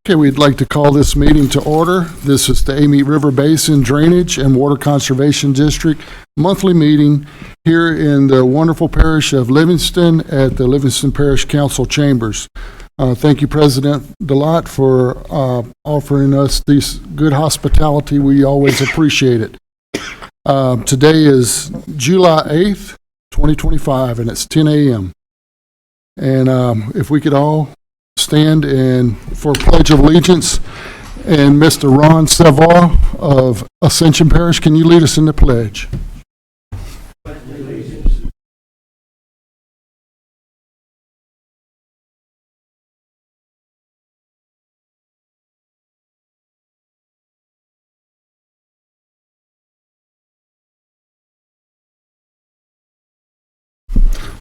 Okay, we'd like to call this meeting to order. This is the Amite River Basin Drainage and Water Conservation District monthly meeting here in the wonderful parish of Livingston at the Livingston Parish Council Chambers. Thank you, President DeLotte, for offering us this good hospitality. We always appreciate it. Today is July 8th, 2025, and it's 10 a.m. And if we could all stand and for Pledge of Allegiance, and Mr. Ron Savoy of Ascension Parish, can you lead us in the pledge?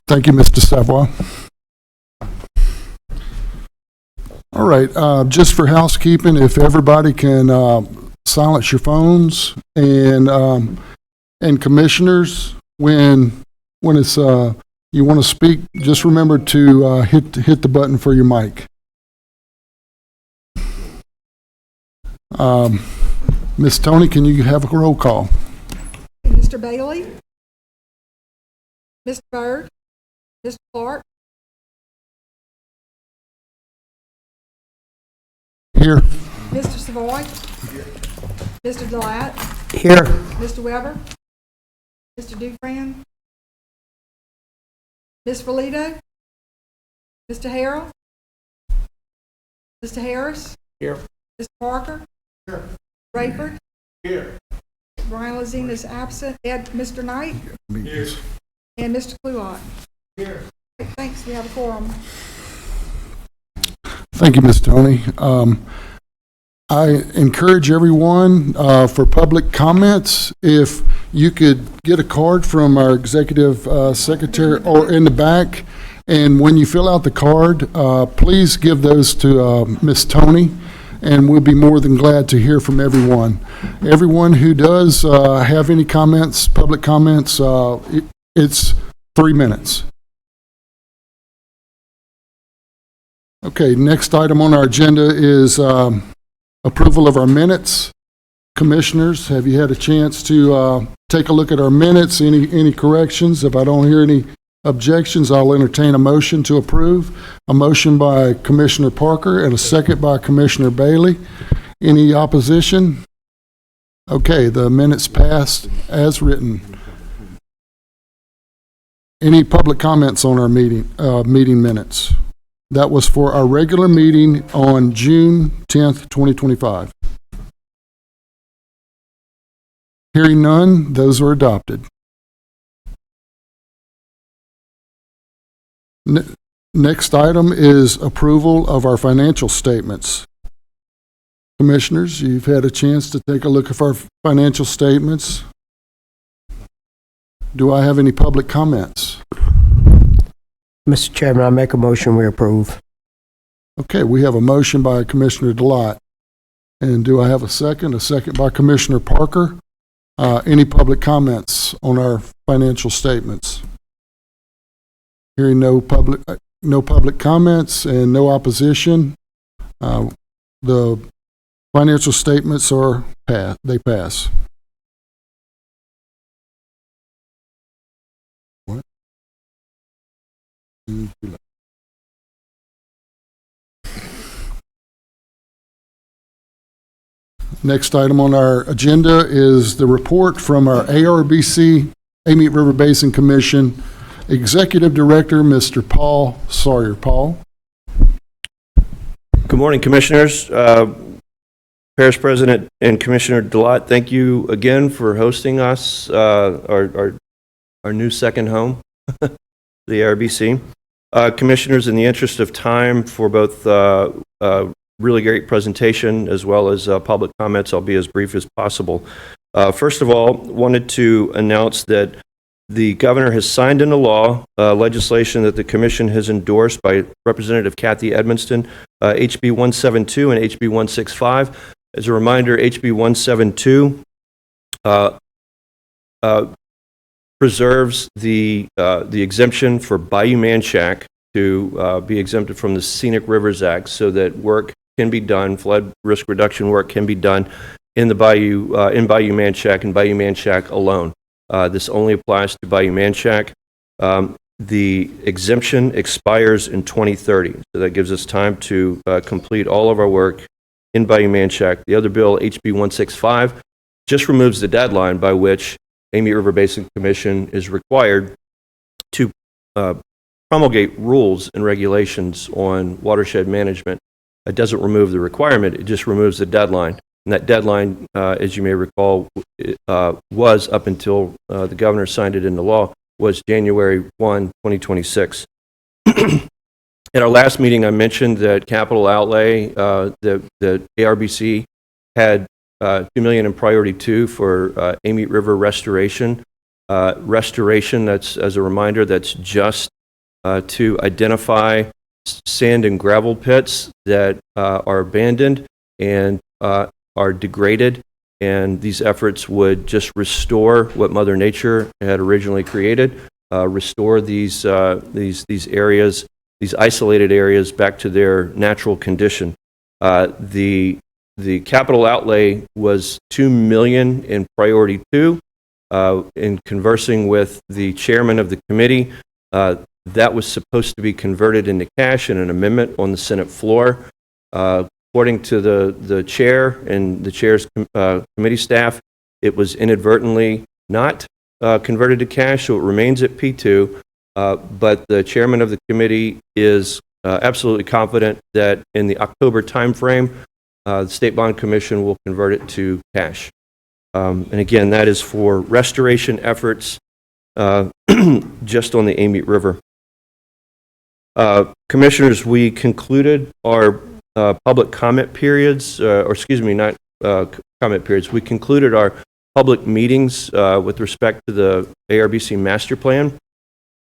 Thank you, Mr. Savoy. All right, just for housekeeping, if everybody can silence your phones, and commissioners, when it's you want to speak, just remember to hit the button for your mic. Miss Tony, can you have a roll call? Mr. Bailey, Mr. Byrd, Mr. Clark. Here. Mr. Savoy. Here. Mr. DeLatte. Here. Mr. Weber. Mr. Dufran. Ms. Valito. Mr. Harrell. Mr. Harris. Here. Mr. Parker. Here. Rayford. Here. Brian Lazine is absent. Mr. Knight. Here. And Mr. Clulott. Here. Thanks, we have a quorum. Thank you, Ms. Tony. I encourage everyone for public comments, if you could get a card from our executive secretary or in the back, and when you fill out the card, please give those to Ms. Tony, and we'll be more than glad to hear from everyone. Everyone who does have any comments, public comments, it's 3 minutes. Okay, next item on our agenda is approval of our minutes. Commissioners, have you had a chance to take a look at our minutes? Any corrections? If I don't hear any objections, I'll entertain a motion to approve. A motion by Commissioner Parker and a second by Commissioner Bailey. Any opposition? Okay, the minutes passed as written. Any public comments on our meeting minutes? That was for our regular meeting on June 10th, 2025. Hearing none, those are adopted. Next item is approval of our financial statements. Commissioners, you've had a chance to take a look at our financial statements. Do I have any public comments? Mr. Chairman, I make a motion we approve. Okay, we have a motion by Commissioner DeLotte. And do I have a second? A second by Commissioner Parker. Any public comments on our financial statements? Hearing no public comments and no opposition, the financial statements are they pass. Next item on our agenda is the report from our ARBC, Amite River Basin Commission, Executive Director, Mr. Paul Sawyer. Paul? Good morning, Commissioners. Parish President and Commissioner DeLotte, thank you again for hosting us, our new second home, the ARBC. Commissioners, in the interest of time for both really great presentation as well as public comments, I'll be as brief as possible. First of all, wanted to announce that the governor has signed into law legislation that the commission has endorsed by Representative Kathy Edmonston, HB 172 and HB 165. As a reminder, HB 172 preserves the exemption for Bayou Manchac to be exempted from the Scenic Rivers Act, so that work can be done, flood risk reduction work can be done in the Bayou, in Bayou Manchac and Bayou Manchac alone. This only applies to Bayou Manchac. The exemption expires in 2030, so that gives us time to complete all of our work in Bayou Manchac. The other bill, HB 165, just removes the deadline by which Amite River Basin Commission is required to promulgate rules and regulations on watershed management. It doesn't remove the requirement, it just removes the deadline. And that deadline, as you may recall, was up until the governor signed it into law, was January 1, 2026. At our last meeting, I mentioned that capital outlay, the ARBC had $2 million in priority 2 for Amite River restoration. Restoration, that's, as a reminder, that's just to identify sand and gravel pits that are abandoned and are degraded, and these efforts would just restore what Mother Nature had originally created, restore these areas, these isolated areas, back to their natural condition. The capital outlay was $2 million in priority 2. In conversing with the chairman of the committee, that was supposed to be converted into cash in an amendment on the Senate floor. According to the chair and the chair's committee staff, it was inadvertently not converted to cash, so it remains at P2. But the chairman of the committee is absolutely confident that in the October timeframe, the State Bond Commission will convert it to cash. And again, that is for restoration efforts just on the Amite River. Commissioners, we concluded our public comment periods, or excuse me, not comment periods. We concluded our public meetings with respect to the ARBC master plan.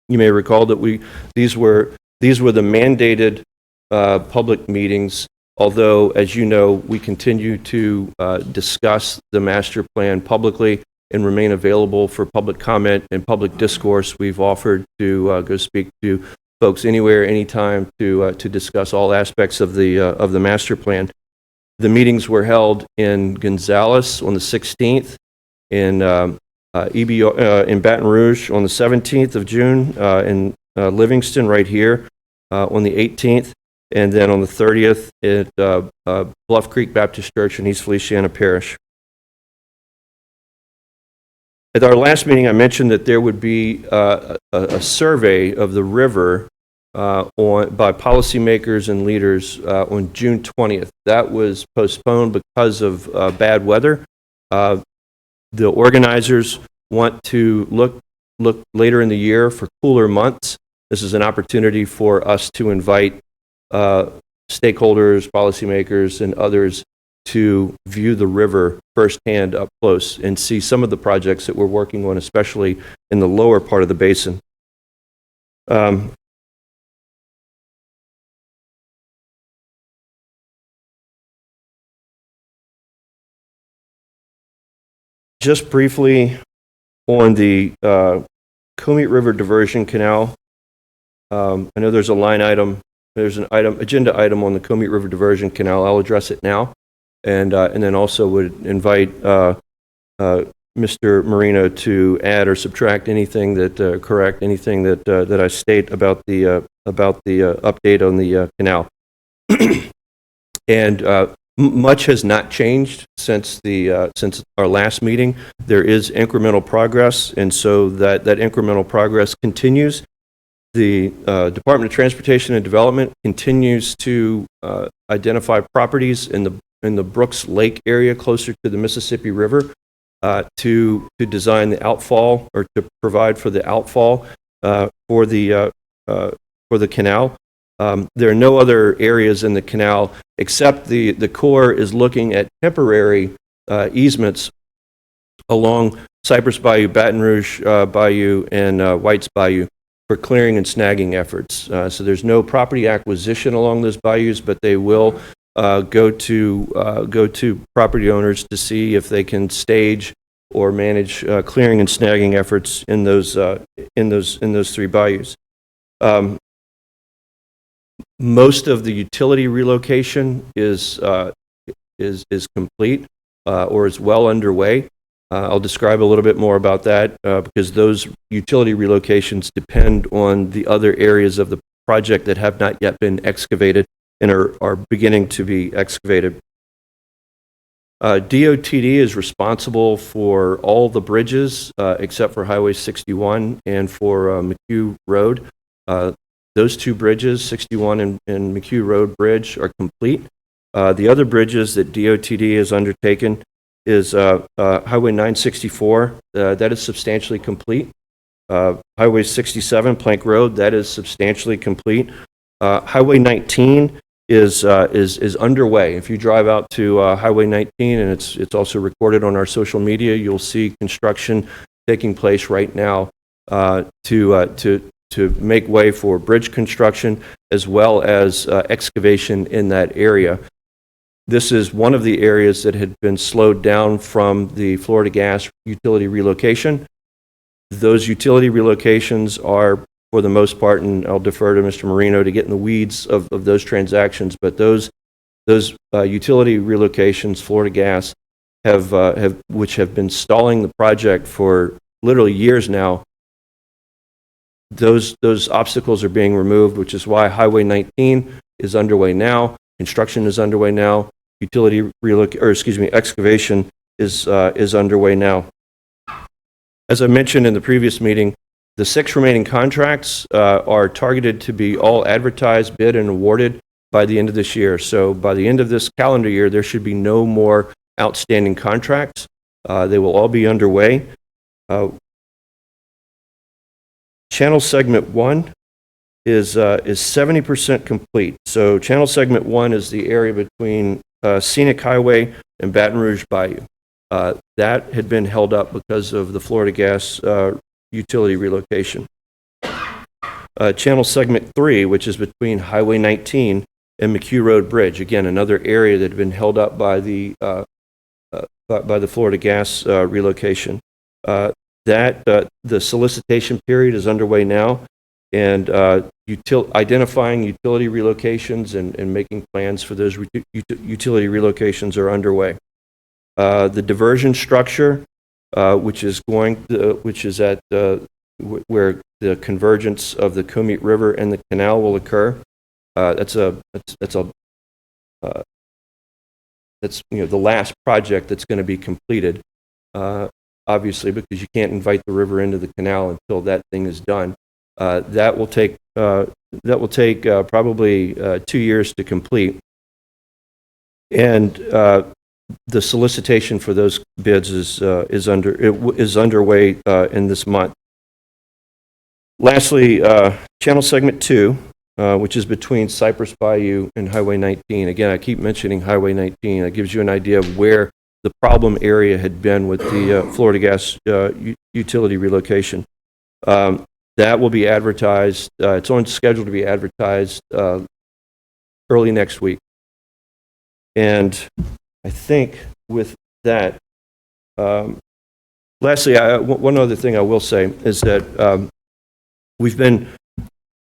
You may recall that these were the mandated public meetings, although, as you know, we continue to discuss the master plan publicly and remain available for public comment and public discourse. We've offered to go speak to folks anywhere, anytime to discuss all aspects of the master plan. The meetings were held in Gonzales on the 16th, in in Baton Rouge on the 17th of June, in Livingston right here on the 18th, and then on the 30th at Bluff Creek Baptist Church in East Feliciana Parish. At our last meeting, I mentioned that there would be a survey of the river by policymakers and leaders on June 20th. That was postponed because of bad weather. The organizers want to look later in the year for cooler months. This is an opportunity for us to invite stakeholders, policymakers, and others to view the river firsthand up close and see some of the projects that we're working on, especially in the lower part of the basin. Just briefly on the Comite River Diversion Canal, I know there's a line item, there's an agenda item on the Comite River Diversion Canal. I'll address it now. And then also would invite Mr. Marino to add or subtract anything that correct anything that I state about the update on the canal. And much has not changed since our last meeting. There is incremental progress, and so that incremental progress continues. The Department of Transportation and Development continues to identify properties in the Brooks Lake area closer to the Mississippi River to design the outfall, or to provide for the outfall for the canal. There are no other areas in the canal except the Corps is looking at temporary easements along Cypress Bayou, Baton Rouge Bayou, and White's Bayou for clearing and snagging efforts. So there's no property acquisition along those bayous, but they will go to property owners to see if they can stage or manage clearing and snagging efforts in those three bayous. Most of the utility relocation is complete or is well underway. I'll describe a little bit more about that because those utility relocations depend on the other areas of the project that have not yet been excavated and are beginning to be excavated. DOTD is responsible for all the bridges except for Highway 61 and for McHugh Road. Those two bridges, 61 and McHugh Road Bridge, are complete. The other bridges that DOTD has undertaken is Highway 964. That is substantially complete. Highway 67, Plank Road, that is substantially complete. Highway 19 is underway. If you drive out to Highway 19, and it's also recorded on our social media, you'll see construction taking place right now to make way for bridge construction as well as excavation in that area. This is one of the areas that had been slowed down from the Florida Gas utility relocation. Those utility relocations are, for the most part, and I'll defer to Mr. Marino to get in the weeds of those transactions, but those utility relocations, Florida Gas, which have been stalling the project for literally years now, those obstacles are being removed, which is why Highway 19 is underway now. Construction is underway now. Excavation is underway now. As I mentioned in the previous meeting, the 6 remaining contracts are targeted to be all advertised, bid, and awarded by the end of this year. So by the end of this calendar year, there should be no more outstanding contracts. They will all be underway. Channel Segment 1 is 70% complete. So Channel Segment 1 is the area between Scenic Highway and Baton Rouge Bayou. That had been held up because of the Florida Gas utility relocation. Channel Segment 3, which is between Highway 19 and McHugh Road Bridge, again, another area that had been held up by the Florida Gas relocation. The solicitation period is underway now, and identifying utility relocations and making plans for those utility relocations are underway. The diversion structure, which is at where the convergence of the Amite River and the canal will occur. That's the last project that's going to be completed. Obviously, because you can't invite the river into the canal until that thing is done. That will take probably 2 years to complete, and the solicitation for those bids is underway in this month. Lastly, Channel Segment 2, which is between Cypress Bayou and Highway 19. Again, I keep mentioning Highway 19. That gives you an idea of where the problem area had been with the Florida Gas utility relocation. That will be advertised. It's on schedule to be advertised early next week. And I think with that, lastly, one other thing I will say is that we've been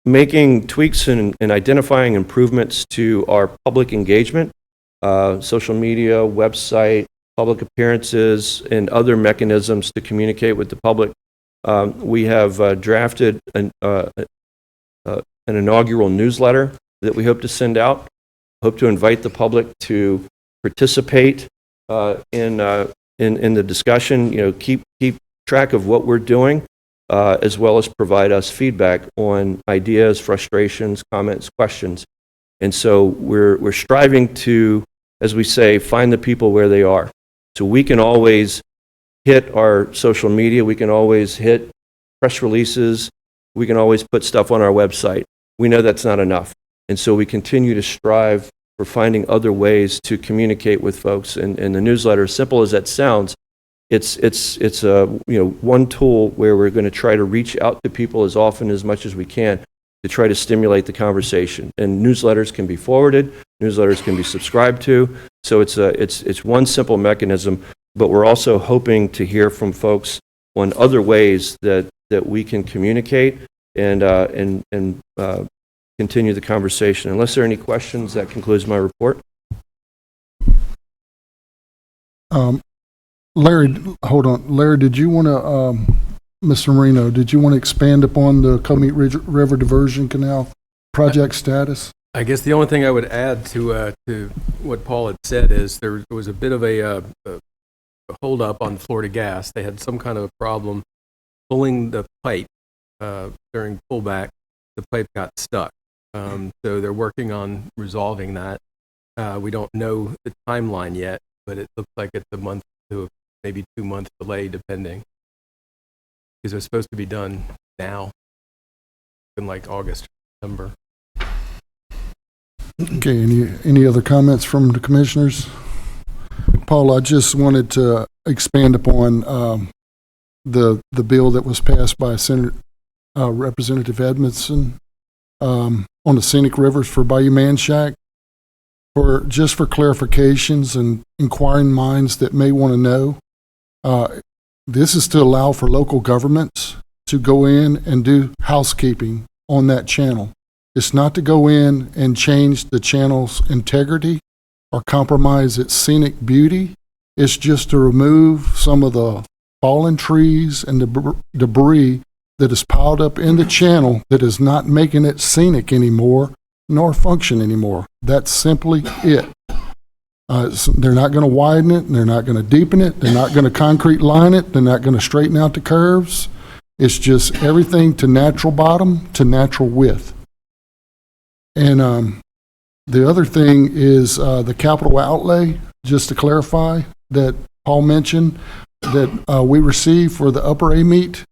making tweaks and identifying improvements to our public engagement, social media, website, public appearances, and other mechanisms to communicate with the public. We have drafted an inaugural newsletter that we hope to send out. Hope to invite the public to participate in the discussion. Keep track of what we're doing, as well as provide us feedback on ideas, frustrations, comments, questions. And so we're striving to, as we say, find the people where they are. So we can always hit our social media, we can always hit press releases, we can always put stuff on our website. We know that's not enough. And so we continue to strive for finding other ways to communicate with folks. And the newsletter, as simple as that sounds, it's a one tool where we're going to try to reach out to people as often as much as we can to try to stimulate the conversation. And newsletters can be forwarded, newsletters can be subscribed to. So it's one simple mechanism, but we're also hoping to hear from folks on other ways that we can communicate and continue the conversation. Unless there are any questions, that concludes my report. Larry, hold on. Larry, did you want to, Mr. Marino, did you want to expand upon the Amite River Diversion Canal project status? I guess the only thing I would add to what Paul had said is there was a bit of a holdup on Florida Gas. They had some kind of a problem pulling the pipe during pullback. The pipe got stuck. So they're working on resolving that. We don't know the timeline yet, but it looks like it's a month to maybe 2 month delay, depending. Because it was supposed to be done now, in like August, September. Okay, any other comments from the commissioners? Paul, I just wanted to expand upon the bill that was passed by Senator Representative Edmondson on the scenic rivers for Bayou Manchac. For clarifications and inquiring minds that may want to know, this is to allow for local governments to go in and do housekeeping on that channel. It's not to go in and change the channel's integrity or compromise its scenic beauty. It's just to remove some of the fallen trees and the debris that is piled up in the channel that is not making it scenic anymore nor function anymore. That's simply it. They're not going to widen it, and they're not going to deepen it, they're not going to concrete line it, they're not going to straighten out the curves. It's just everything to natural bottom to natural width. And the other thing is the capital outlay, just to clarify, that Paul mentioned, that we received for the upper Amite,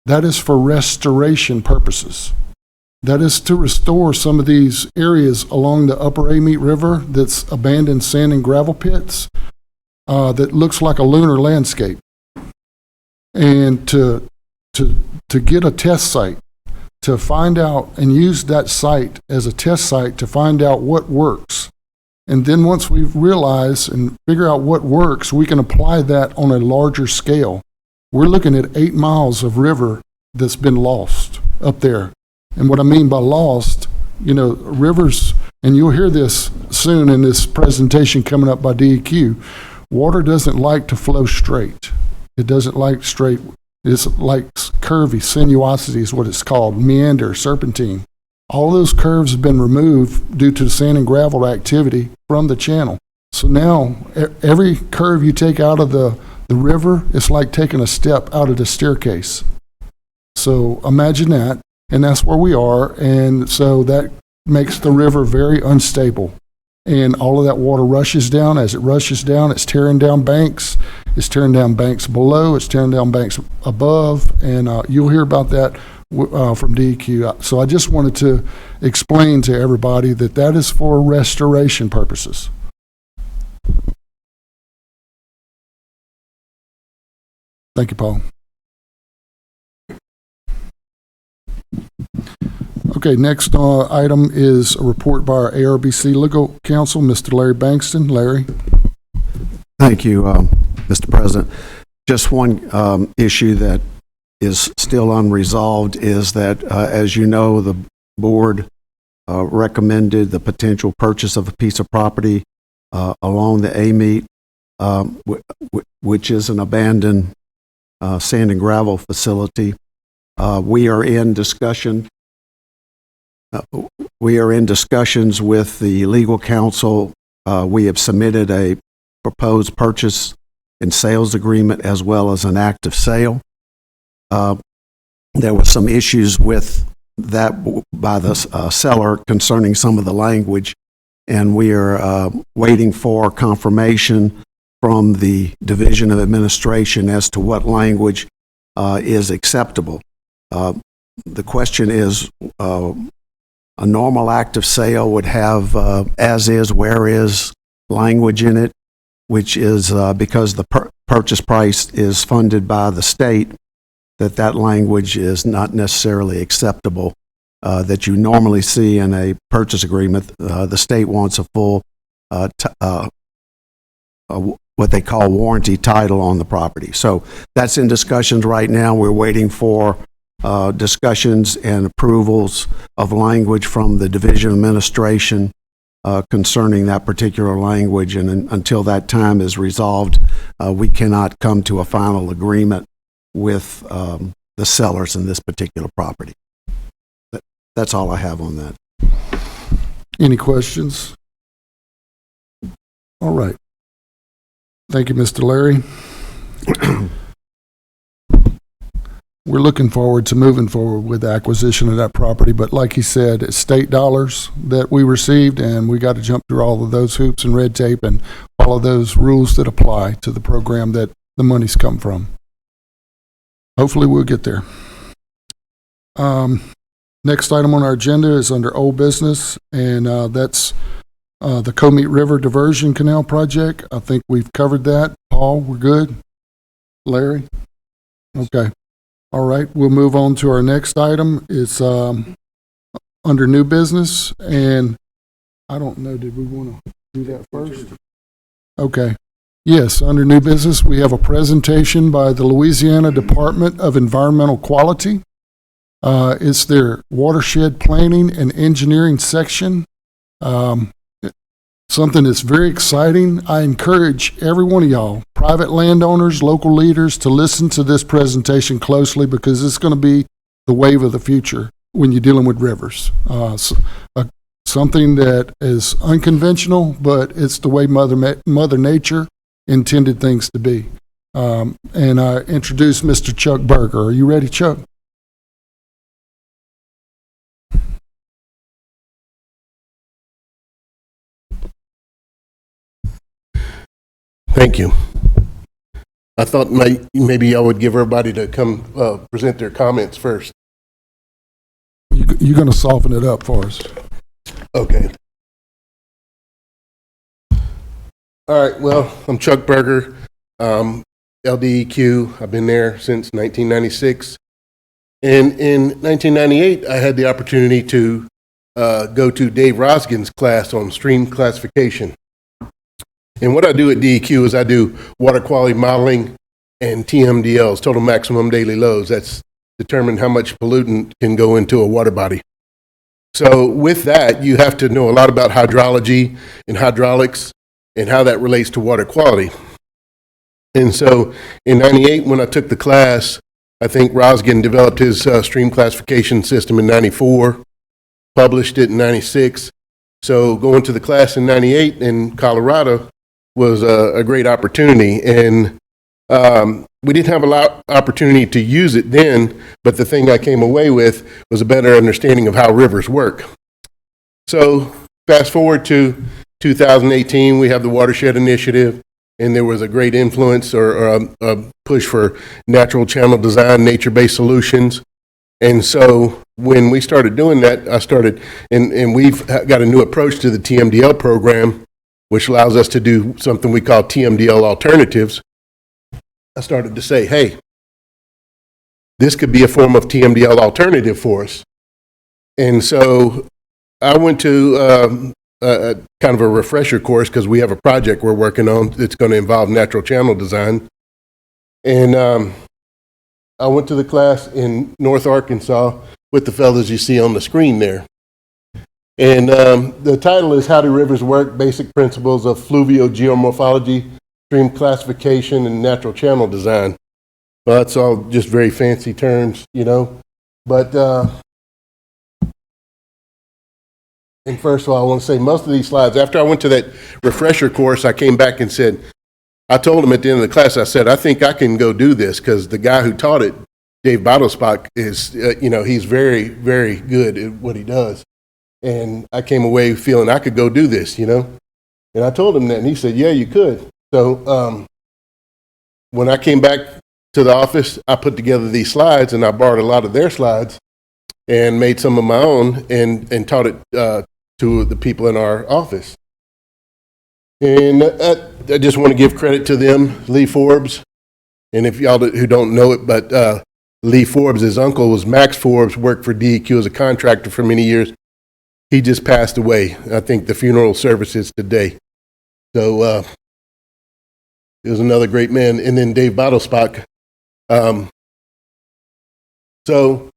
that is for restoration purposes. That is to restore some of these areas along the upper Amite River that's abandoned sand and gravel pits that looks like a lunar landscape. And to get a test site, to find out and use that site as a test site to find out what works. And then once we realize and figure out what works, we can apply that on a larger scale. We're looking at 8 miles of river that's been lost up there. And what I mean by lost, rivers, and you'll hear this soon in this presentation coming up by DEQ, water doesn't like to flow straight. It doesn't like straight. It's like curvy, sinuosity is what it's called, meander, serpentine. All those curves have been removed due to sand and gravel activity from the channel. So now every curve you take out of the river, it's like taking a step out of the staircase. So imagine that. And that's where we are, and so that makes the river very unstable. And all of that water rushes down. As it rushes down, it's tearing down banks. It's tearing down banks below. It's tearing down banks above. And you'll hear about that from DEQ. So I just wanted to explain to everybody that that is for restoration purposes. Thank you, Paul. Okay, next item is a report by our ARBC Legal Counsel, Mr. Larry Bankston. Larry. Thank you, Mr. President. Just one issue that is still unresolved is that, as you know, the board recommended the potential purchase of a piece of property along the Amite, which is an abandoned sand and gravel facility. We are in discussions with the legal counsel. We have submitted a proposed purchase and sales agreement as well as an act of sale. There were some issues with that by the seller concerning some of the language, and we are waiting for confirmation from the Division of Administration as to what language is acceptable. The question is, a normal act of sale would have as is, where is language in it, which is because the purchase price is funded by the state, that language is not necessarily acceptable that you normally see in a purchase agreement. The state wants a full, what they call warranty title on the property. So that's in discussions right now. We're waiting for discussions and approvals of language from the Division of Administration concerning that particular language, and until that time is resolved, we cannot come to a final agreement with the sellers in this particular property. That's all I have on that. Any questions? All right. Thank you, Mr. Larry. We're looking forward to moving forward with the acquisition of that property, but like he said, it's state dollars that we received, and we got to jump through all of those hoops and red tape and follow those rules that apply to the program that the money's come from. Hopefully we'll get there. Next item on our agenda is under old business, and that's the Amite River Diversion Canal Project. I think we've covered that. Paul, we're good? Larry? Okay. All right, we'll move on to our next item. It's under new business, and I don't know, did we want to do that first? Okay. Yes, under new business, we have a presentation by the Louisiana Department of Environmental Quality. It's their watershed planning and engineering section. Something that's very exciting. I encourage every one of y'all, private landowners, local leaders, to listen to this presentation closely, because it's going to be the wave of the future when you're dealing with rivers. Something that is unconventional, but it's the way Mother Nature intended things to be. And I introduce Mr. Chuck Berger. Are you ready, Chuck? Thank you. I thought maybe I would give everybody to come present their comments first. You're going to soften it up for us. Okay. All right, well, I'm Chuck Berger, LDEQ. I've been there since 1996. And in 1998, I had the opportunity to go to Dave Rosgen's class on stream classification. And what I do at DEQ is I do water quality modeling and TMDLs, total maximum daily loads. That's determine how much pollutant can go into a water body. So with that, you have to know a lot about hydrology and hydraulics and how that relates to water quality. And so in 98, when I took the class, I think Rosgen developed his stream classification system in 94, published it in 96. So going to the class in 98 in Colorado was a great opportunity. And we didn't have a lot of opportunity to use it then, but the thing I came away with was a better understanding of how rivers work. So fast forward to 2018, we have the Watershed Initiative, and there was a great influence or a push for natural channel design, nature-based solutions. And so when we started doing that, I started, and we've got a new approach to the TMDL program, which allows us to do something we call TMDL alternatives. I started to say, hey, this could be a form of TMDL alternative for us. And so I went to kind of a refresher course, because we have a project we're working on that's going to involve natural channel design. And I went to the class in North Arkansas with the fellows you see on the screen there. And the title is How Do Rivers Work? Basic Principles of Fluvial Geomorphology, Stream Classification, and Natural Channel Design. Well, that's all just very fancy terms, you know. But, and first of all, I want to say most of these slides, after I went to that refresher course, I came back and said, I told him at the end of the class, I said, I think I can go do this, because the guy who taught it, Dave Bottlespach, is, you know, he's very, very good at what he does. And I came away feeling I could go do this, you know. And I told him that, and he said, yeah, you could. So when I came back to the office, I put together these slides, and I borrowed a lot of their slides and made some of my own and taught it to the people in our office. And I just want to give credit to them, Lee Forbes. And if y'all who don't know it, but Lee Forbes, his uncle was Max Forbes, worked for DEQ as a contractor for many years. He just passed away. I think the funeral service is today. So he was another great man. And then Dave Bottlespach. So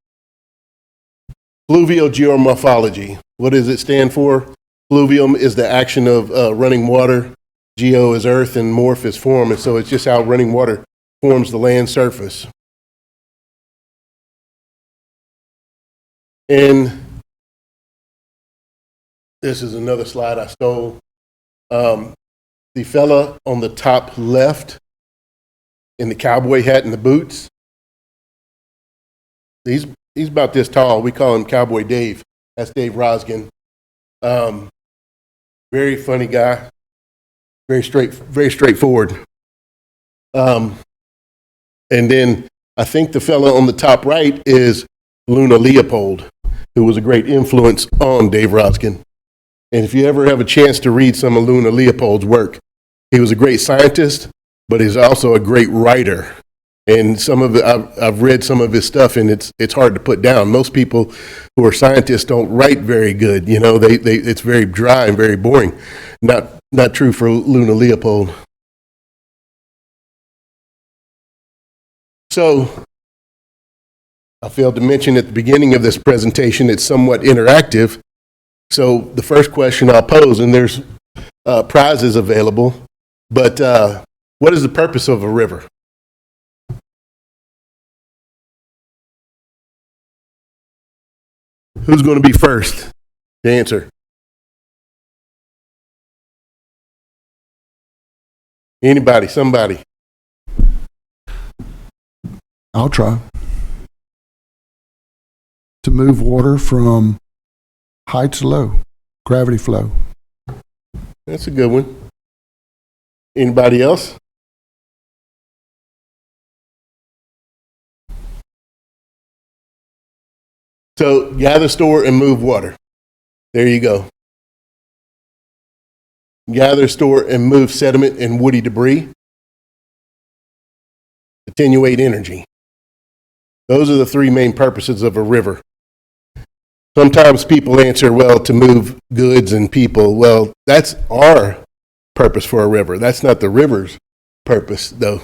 Fluvial geomorphology. What does it stand for? Fluvium is the action of running water. Geo is earth and morph is form. And so it's just how running water forms the land surface. And this is another slide I stole. The fella on the top left in the cowboy hat and the boots, he's about this tall. We call him Cowboy Dave. That's Dave Rosgen. Very funny guy. Very straightforward. And then I think the fella on the top right is Luna Leopold, who was a great influence on Dave Rosgen. And if you ever have a chance to read some of Luna Leopold's work, he was a great scientist, but he's also a great writer. And some of it, I've read some of his stuff, and it's hard to put down. Most people who are scientists don't write very good. You know, it's very dry and very boring. Not true for Luna Leopold. So, I failed to mention at the beginning of this presentation, it's somewhat interactive. So the first question I'll pose, and there's prizes available, but what is the purpose of a river? Who's going to be first to answer? Anybody, somebody. I'll try. To move water from high to low, gravity flow. That's a good one. Anybody else? So gather, store, and move water. There you go. Gather, store, and move sediment and woody debris. Attenuate energy. Those are the three main purposes of a river. Sometimes people answer, well, to move goods and people. Well, that's our purpose for a river. That's not the river's purpose, though.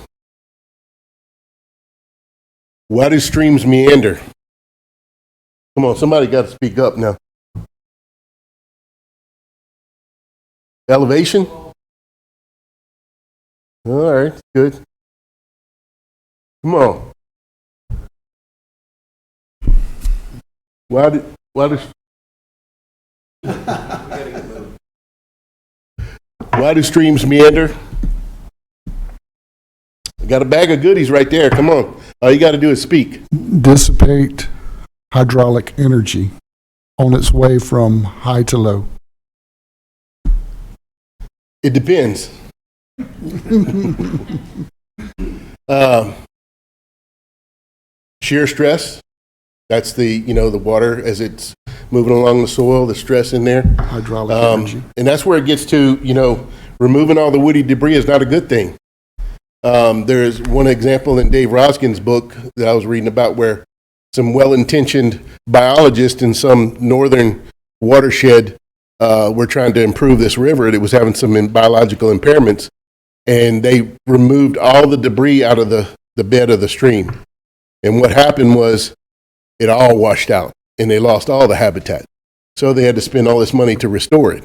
Why do streams meander? Come on, somebody got to speak up now. Elevation? All right, good. Come on. Why do streams meander? I got a bag of goodies right there. Come on. All you got to do is speak. Dissipate hydraulic energy on its way from high to low. It depends. Shear stress. That's the water as it's moving along the soil, the stress in there. Hydraulic energy. And that's where it gets to, removing all the woody debris is not a good thing. There's one example in Dave Rosgen's book that I was reading about where some well-intentioned biologists in some northern watershed were trying to improve this river. It was having some biological impairments, and they removed all the debris out of the bed of the stream. And what happened was it all washed out, and they lost all the habitat. So they had to spend all this money to restore it.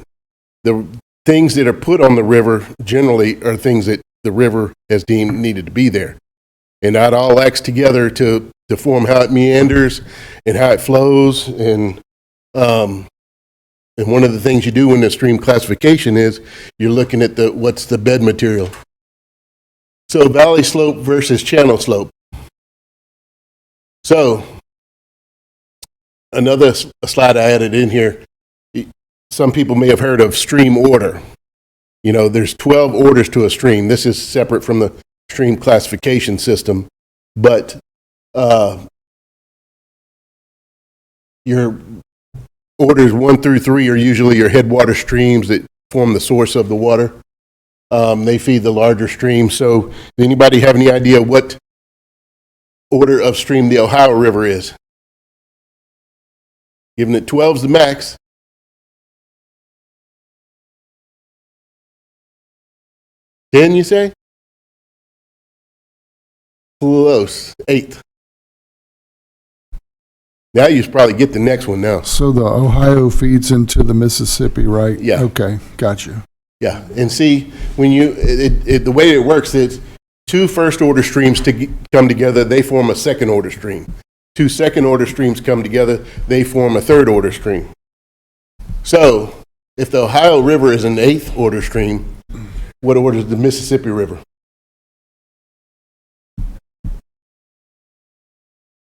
The things that are put on the river generally are things that the river has deemed needed to be there. And that all acts together to form how it meanders and how it flows. And one of the things you do in the stream classification is you're looking at what's the bed material. So valley slope versus channel slope. So another slide I added in here, some people may have heard of stream order. There's 12 orders to a stream. This is separate from the stream classification system, but your orders 1 through 3 are usually your headwater streams that form the source of the water. They feed the larger streams. So does anybody have any idea what order of stream the Ohio River is? Given that 12 is the max. Ten, you say? Close. 8th. Now you should probably get the next one now. So the Ohio feeds into the Mississippi, right? Yeah. Okay, got you. Yeah, and see, when you, the way it works is two first-order streams come together, they form a second-order stream. Two second-order streams come together, they form a third-order stream. So, if the Ohio River is an eighth-order stream, what order is the Mississippi River?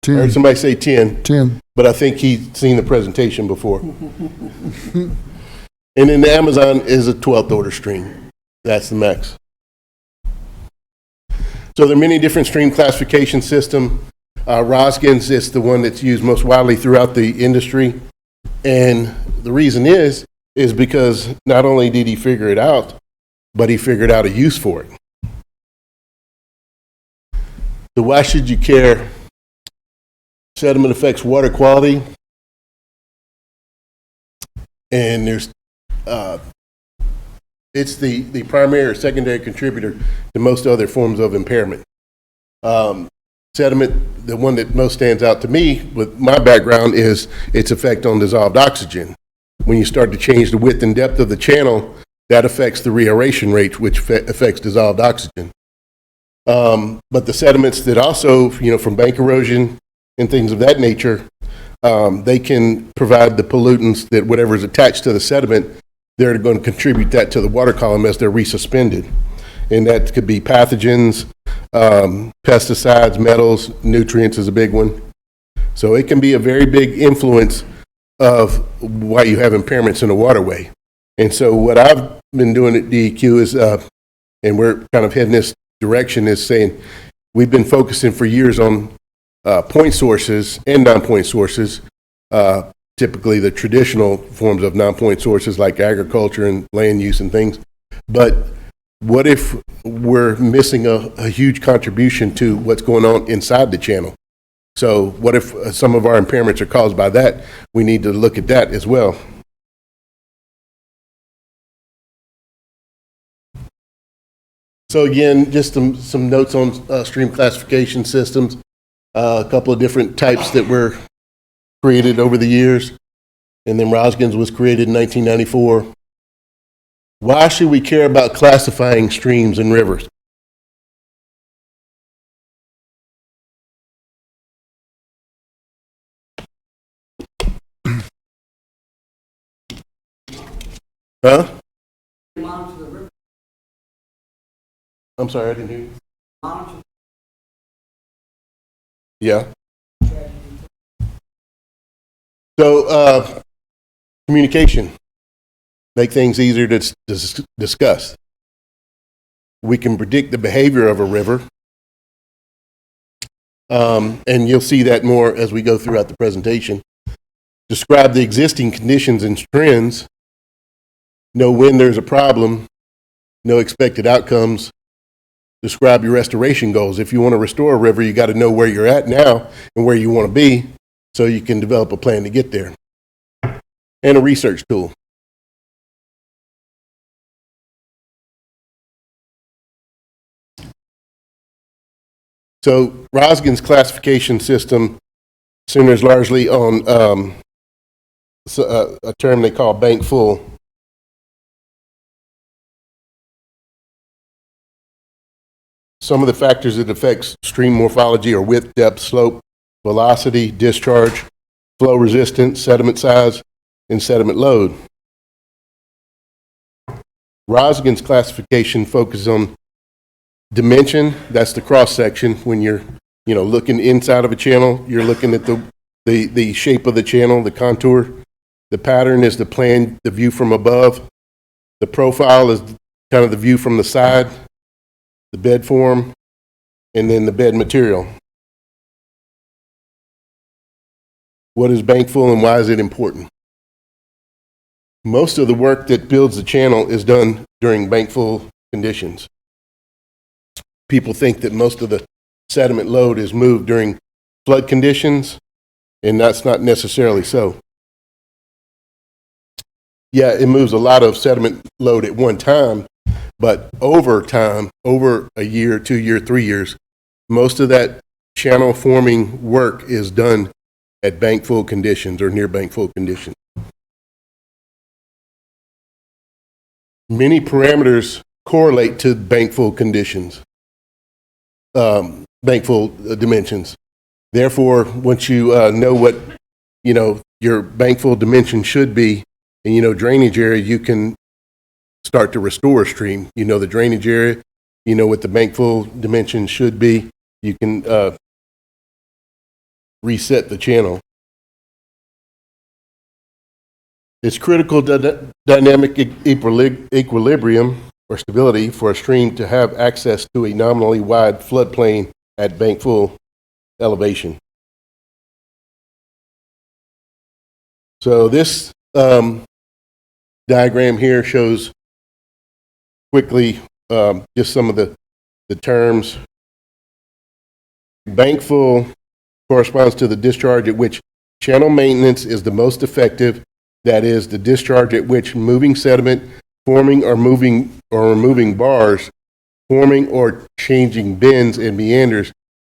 I heard 10, somebody say 10, 10. but I think he's seen the presentation before. And then the Amazon is a 12th order stream. That's the max. So there are many different stream classification systems. Roskin's is the one that's used most widely throughout the industry. And the reason is because not only did he figure it out, but he figured out a use for it. So why should you care? Sediment affects water quality, and it's the primary or secondary contributor to most other forms of impairment. Sediment, the one that most stands out to me with my background is its effect on dissolved oxygen. When you start to change the width and depth of the channel, that affects the reaeration rate, which affects dissolved oxygen. But the sediments that also, from bank erosion, and things of that nature, they can provide the pollutants that whatever is attached to the sediment, they're going to contribute that to the water column as they're resuspended. And that could be pathogens, pesticides, metals, nutrients is a big one. So it can be a very big influence of why you have impairments in a waterway. And so what I've been doing at DEQ is, and we're kind of heading this direction, is saying we've been focusing for years on point sources and non-point sources, typically the traditional forms of non-point sources like agriculture and land use and things. But what if we're missing a huge contribution to what's going on inside the channel? So what if some of our impairments are caused by that? We need to look at that as well. So again, just some notes on stream classification systems. A couple of different types that were created over the years. And then Roskin's was created in 1994. Why should we care about classifying streams and rivers? Huh? I'm sorry, I didn't hear you. Yeah. So, communication. Make things easier to discuss. We can predict the behavior of a river. And you'll see that more as we go throughout the presentation. Describe the existing conditions and trends. Know when there's a problem. Know expected outcomes. Describe your restoration goals. If you want to restore a river, you got to know where you're at now and where you want to be so you can develop a plan to get there. And a research tool. So Roskin's classification system centers largely on a term they call bank full. Some of the factors that affect stream morphology are width, depth, slope, velocity, discharge, flow resistance, sediment size, and sediment load. Roskin's classification focuses on dimension. That's the cross section. When you're looking inside of a channel, you're looking at the shape of the channel, the contour. The pattern is the plan, the view from above. The profile is kind of the view from the side. The bed form, and then the bed material. What is bank full and why is it important? Most of the work that builds the channel is done during bank full conditions. People think that most of the sediment load is moved during flood conditions, and that's not necessarily so. Yeah, it moves a lot of sediment load at one time, but over time, over a year, 2 years, 3 years, most of that channel forming work is done at bank full conditions or near bank full conditions. Many parameters correlate to bank full conditions, bank full dimensions. Therefore, once you know what your bank full dimension should be, and drainage area, you can start to restore a stream. The drainage area, what the bank full dimension should be. You can reset the channel. It's critical dynamic equilibrium or stability for a stream to have access to a nominally wide floodplain at bank full elevation. So this diagram here shows quickly just some of the terms. Bank full corresponds to the discharge at which channel maintenance is the most effective. That is, the discharge at which moving sediment, forming or removing bars, forming or changing bends and meanders,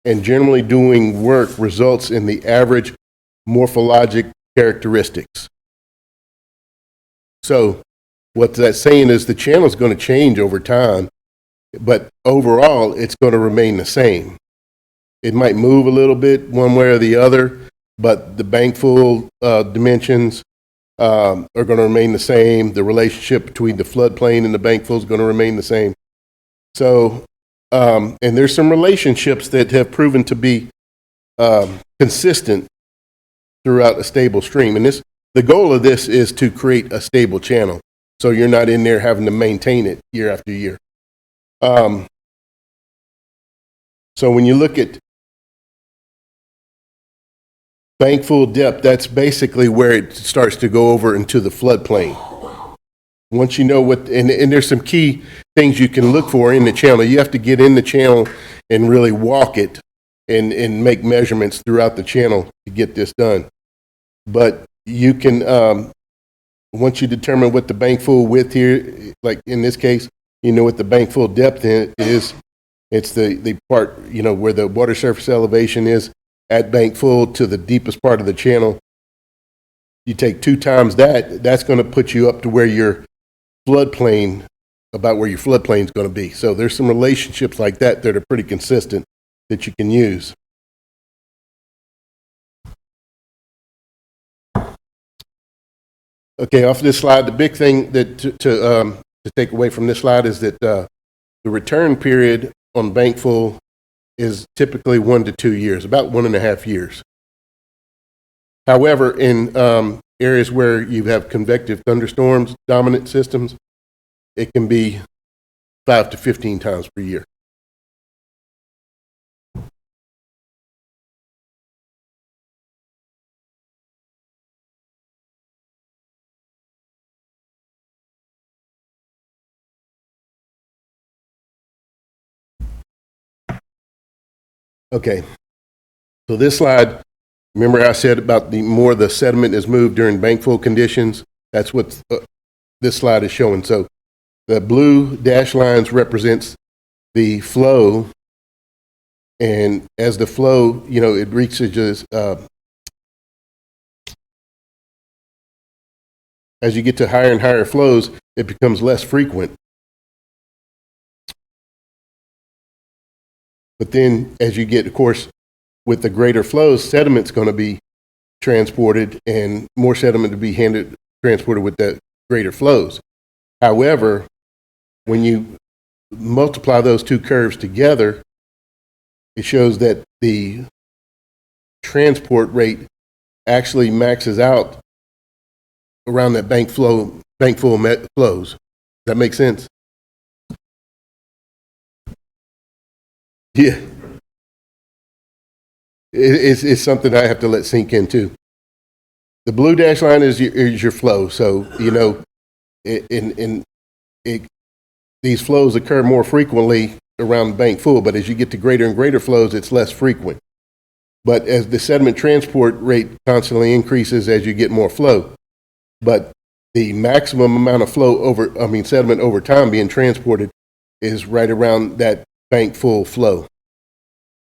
and generally doing work results in the average morphologic characteristics. So what that's saying is the channel is going to change over time, but overall it's going to remain the same. It might move a little bit one way or the other, but the bank full dimensions are going to remain the same. The relationship between the floodplain and the bank full is going to remain the same. So, and there's some relationships that have proven to be consistent throughout a stable stream. And the goal of this is to create a stable channel, so you're not in there having to maintain it year after year. So when you look at bank full depth, that's basically where it starts to go over into the floodplain. Once you know what, and there's some key things you can look for in the channel. You have to get in the channel and really walk it and make measurements throughout the channel to get this done. But you can, once you determine what the bank full width here, like in this case, you know what the bank full depth is. It's the part, where the water surface elevation is at bank full to the deepest part of the channel. You take 2 times that's going to put you up to where your floodplain, about where your floodplain is going to be. So there's some relationships like that are pretty consistent that you can use. Okay, off this slide, the big thing that to take away from this slide is that the return period on bank full is typically 1 to 2 years, about 1.5 years. However, in areas where you have convective thunderstorms, dominant systems, it can be 5 to 15 times per year. Okay, so this slide, remember I said about the more the sediment is moved during bank full conditions? That's what this slide is showing. So the blue dashed lines represents the flow, and as the flow, it reaches, as you get to higher and higher flows, it becomes less frequent. But then as you get, of course, with the greater flows, sediment's going to be transported and more sediment to be transported with the greater flows. However, when you multiply those 2 curves together, it shows that the transport rate actually maxes out around that bank full flows. Does that make sense? Yeah. It's something I have to let sink in too. The blue dash line is your flow. So, these flows occur more frequently around bank full, but as you get to greater and greater flows, it's less frequent. But as the sediment transport rate constantly increases as you get more flow, but the maximum amount of sediment over time being transported is right around that bank full flow,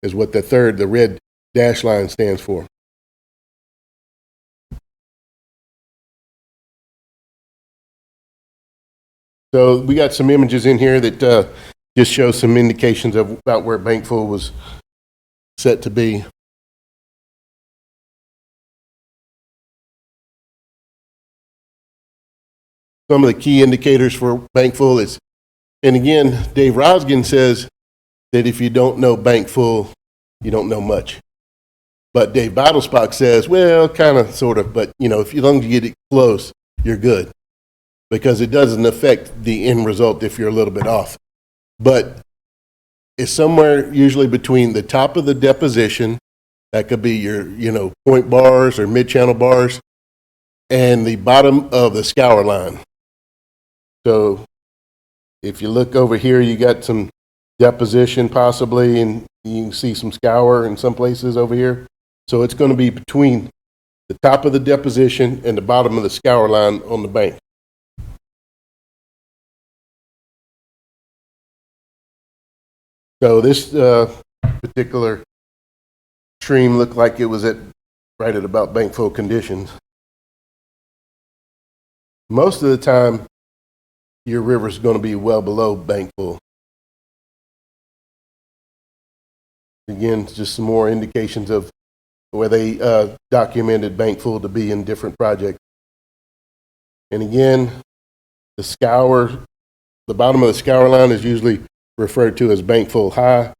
is what the red dash line stands for. So we got some images in here that just show some indications of about where bankfull was set to be. Some of the key indicators for bankfull is, and again, Dave Rosgen says that if you don't know bankfull, you don't know much. But Dave Bottlespock says, well, kind of, sort of, but you know, as long as you get it close, you're good. Because it doesn't affect the end result if you're a little bit off. But it's somewhere usually between the top of the deposition, that could be your, you know, point bars or mid-channel bars, and the bottom of the scour line. So if you look over here, you got some deposition possibly, and you can see some scour in some places over here. So it's going to be between the top of the deposition and the bottom of the scour line on the bank. So this particular stream looked like it was right at about bankfull conditions. Most of the time, your river is going to be well below bankfull. Again, it's just some more indications of where they documented bankfull to be in different projects. And again, the scour, the bottom of the scour line is usually referred to as bankfull high.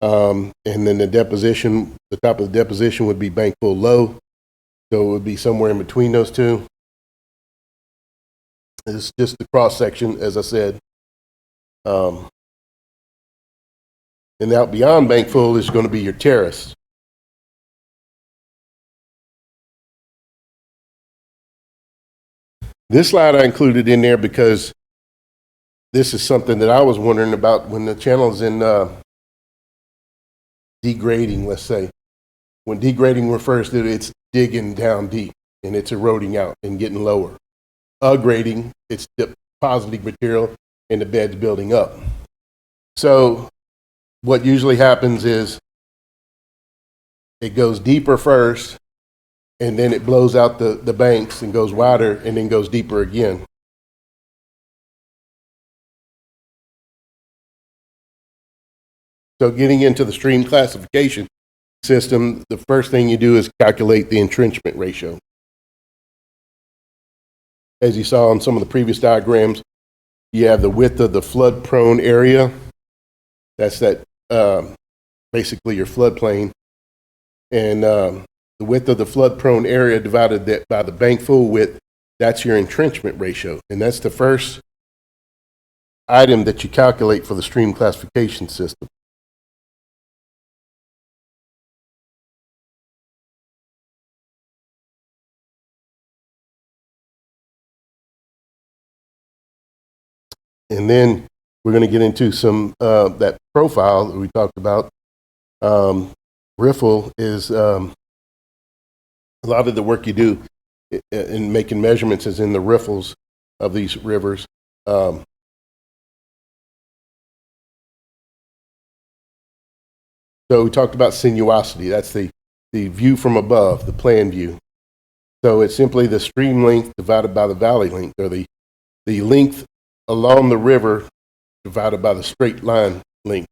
And then the deposition, the top of the deposition would be bankfull low. So it would be somewhere in between those two. It's just the cross section, as I said. And out beyond bankfull is going to be your terrace. This slide I included in there because this is something that I was wondering about when the channel is in degrading, let's say. When degrading refers to it's digging down deep and it's eroding out and getting lower. Grading, it's depositing material and the bed's building up. So what usually happens is it goes deeper first, and then it blows out the banks and goes wider and then goes deeper again. So getting into the stream classification system, the first thing you do is calculate the entrenchment ratio. As you saw on some of the previous diagrams, you have the width of the flood-prone area. That's basically your floodplain. And the width of the flood-prone area divided by the bankfull width, that's your entrenchment ratio. And that's the first item that you calculate for the stream classification system. And then we're going to get into some that profile that we talked about. Riffle is a lot of the work you do in making measurements is in the riffles of these rivers. So we talked about sinuosity. That's the view from above, the plan view. So it's simply the stream length divided by the valley length, or the length along the river divided by the straight line length.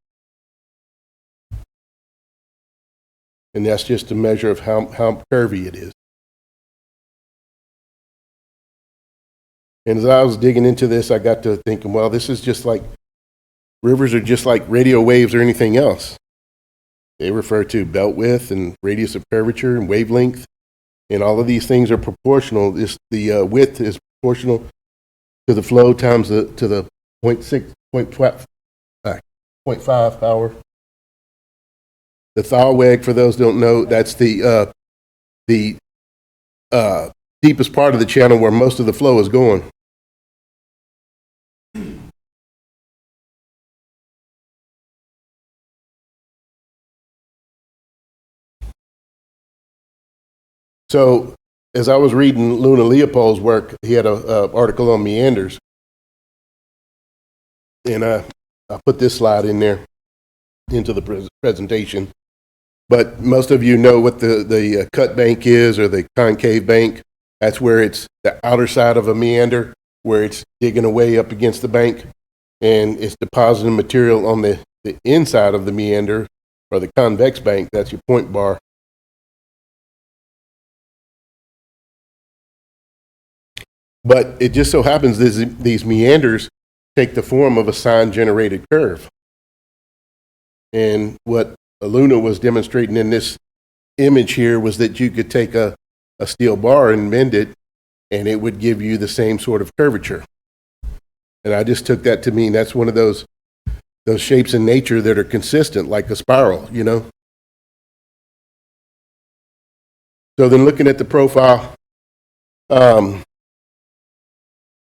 And that's just a measure of how curvy it is. And as I was digging into this, I got to thinking, well, this is just like, rivers are just like radio waves or anything else. They refer to belt width and radius of curvature and wavelength. And all of these things are proportional. The width is proportional to the flow times to the 0.5 power. The thaw weg, for those who don't know, that's the deepest part of the channel where most of the flow is going. So, as I was reading Luna Leopold's work, he had an article on meanders. And I put this slide in there into the presentation. But most of you know what the cut bank is, or the concave bank. That's where it's the outer side of a meander where it's digging away up against the bank and it's depositing material on the inside of the meander or the convex bank. That's your point bar. But it just so happens these meanders take the form of a sign-generated curve. And what Aluna was demonstrating in this image here was that you could take a steel bar and bend it, and it would give you the same sort of curvature. And I just took that to mean that's one of those shapes in nature that are consistent, like a spiral, you know? So then looking at the profile,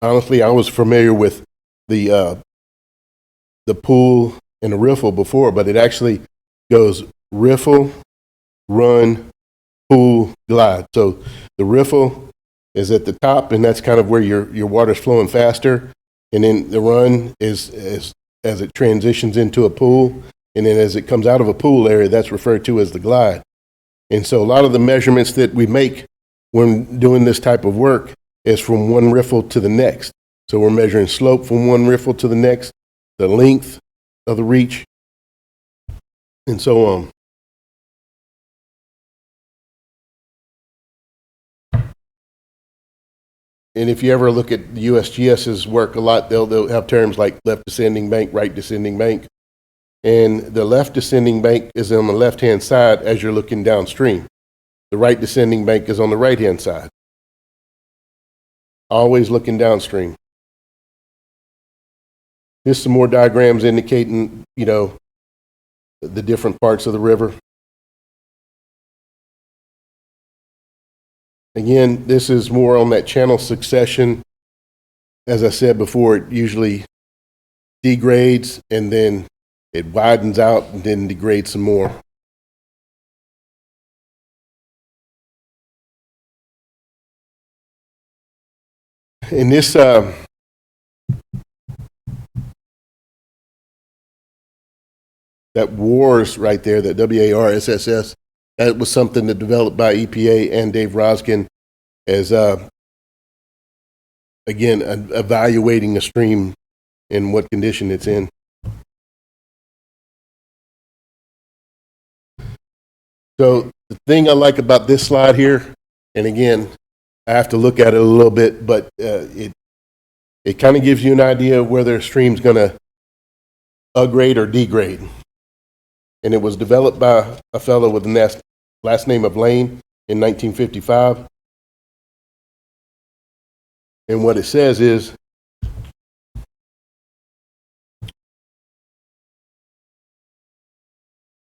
honestly, I was familiar with the pool and the riffle before, but it actually goes riffle, run, pool, glide. So the riffle is at the top, and that's kind of where your water's flowing faster. And then the run is as it transitions into a pool, and then as it comes out of a pool area, that's referred to as the glide. And so a lot of the measurements that we make when doing this type of work is from one riffle to the next. So we're measuring slope from one riffle to the next, the length of the reach, and so on. And if you ever look at the USGS's work a lot, they'll have terms like left descending bank, right descending bank. And the left descending bank is on the left-hand side as you're looking downstream. The right descending bank is on the right-hand side. Always looking downstream. Here's some more diagrams indicating, you know, the different parts of the river. Again, this is more on that channel succession. As I said before, it usually degrades and then it widens out and then degrades some more. In this, that WARSS right there, that WARSSS, that was something that developed by EPA and Dave Roskin as, again, evaluating a stream and what condition it's in. So the thing I like about this slide here, and again, I have to look at it a little bit, but it kind of gives you an idea of whether a stream's going to upgrade or degrade. And it was developed by a fellow with the last name of Lane in 1955. And what it says is,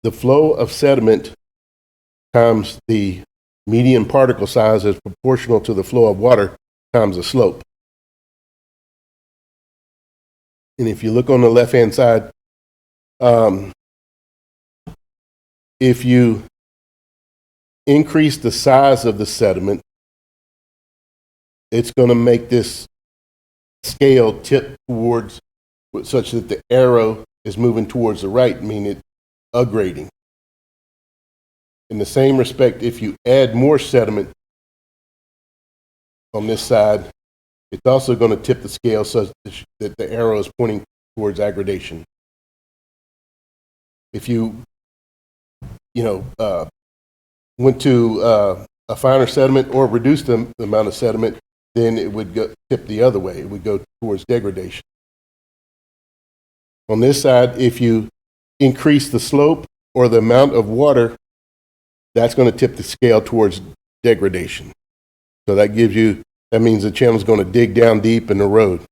the flow of sediment times the median particle size is proportional to the flow of water times the slope. And if you look on the left-hand side, if you increase the size of the sediment, it's going to make this scale tip towards, such that the arrow is moving towards the right, meaning it's upgrading. In the same respect, if you add more sediment on this side, it's also going to tip the scale such that the arrow is pointing towards aggradation. If you went to a finer sediment or reduced the amount of sediment, then it would tip the other way. It would go towards degradation. On this side, if you increase the slope or the amount of water, that's going to tip the scale towards degradation. So that means the channel is going to dig down deep and erode.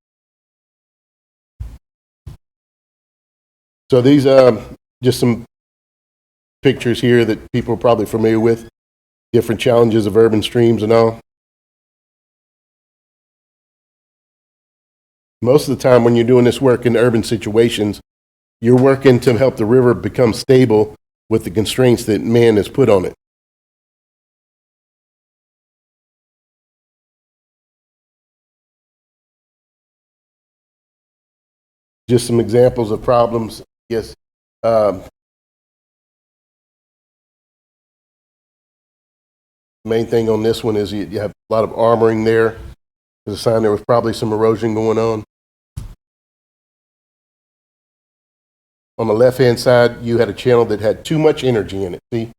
So these are just some pictures here that people are probably familiar with, different challenges of urban streams and all. Most of the time when you're doing this work in urban situations, you're working to help the river become stable with the constraints that man has put on it. Just some examples of problems. Yes. Main thing on this one is you have a lot of armoring there. There's a sign there was probably some erosion going on. On the left-hand side, you had a channel that had too much energy in it. See,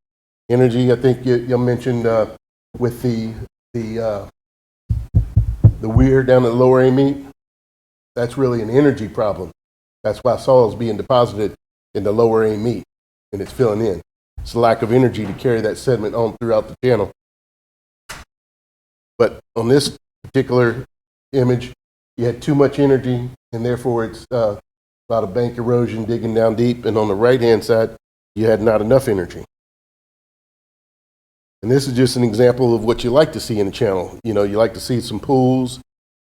energy, I think you mentioned with the weir down at the lower Amite. That's really an energy problem. That's why soil is being deposited in the lower Amite, and it's filling in. It's a lack of energy to carry that sediment on throughout the channel. But on this particular image, you had too much energy, and therefore it's a lot of bank erosion digging down deep. And on the right-hand side, you had not enough energy. And this is just an example of what you like to see in a channel. You know, you like to see some pools,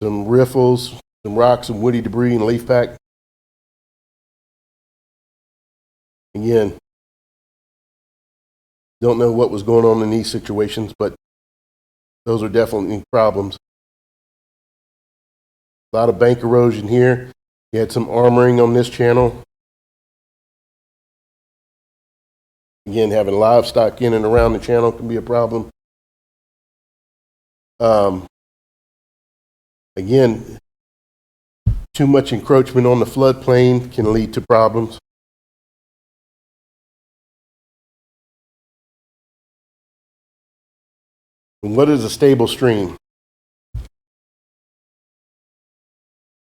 some riffles, some rocks, some woody debris and leaf pack. Again, don't know what was going on in these situations, but those are definitely problems. A lot of bank erosion here. You had some armoring on this channel. Again, having livestock in and around the channel can be a problem. Again, too much encroachment on the floodplain can lead to problems. And what is a stable stream?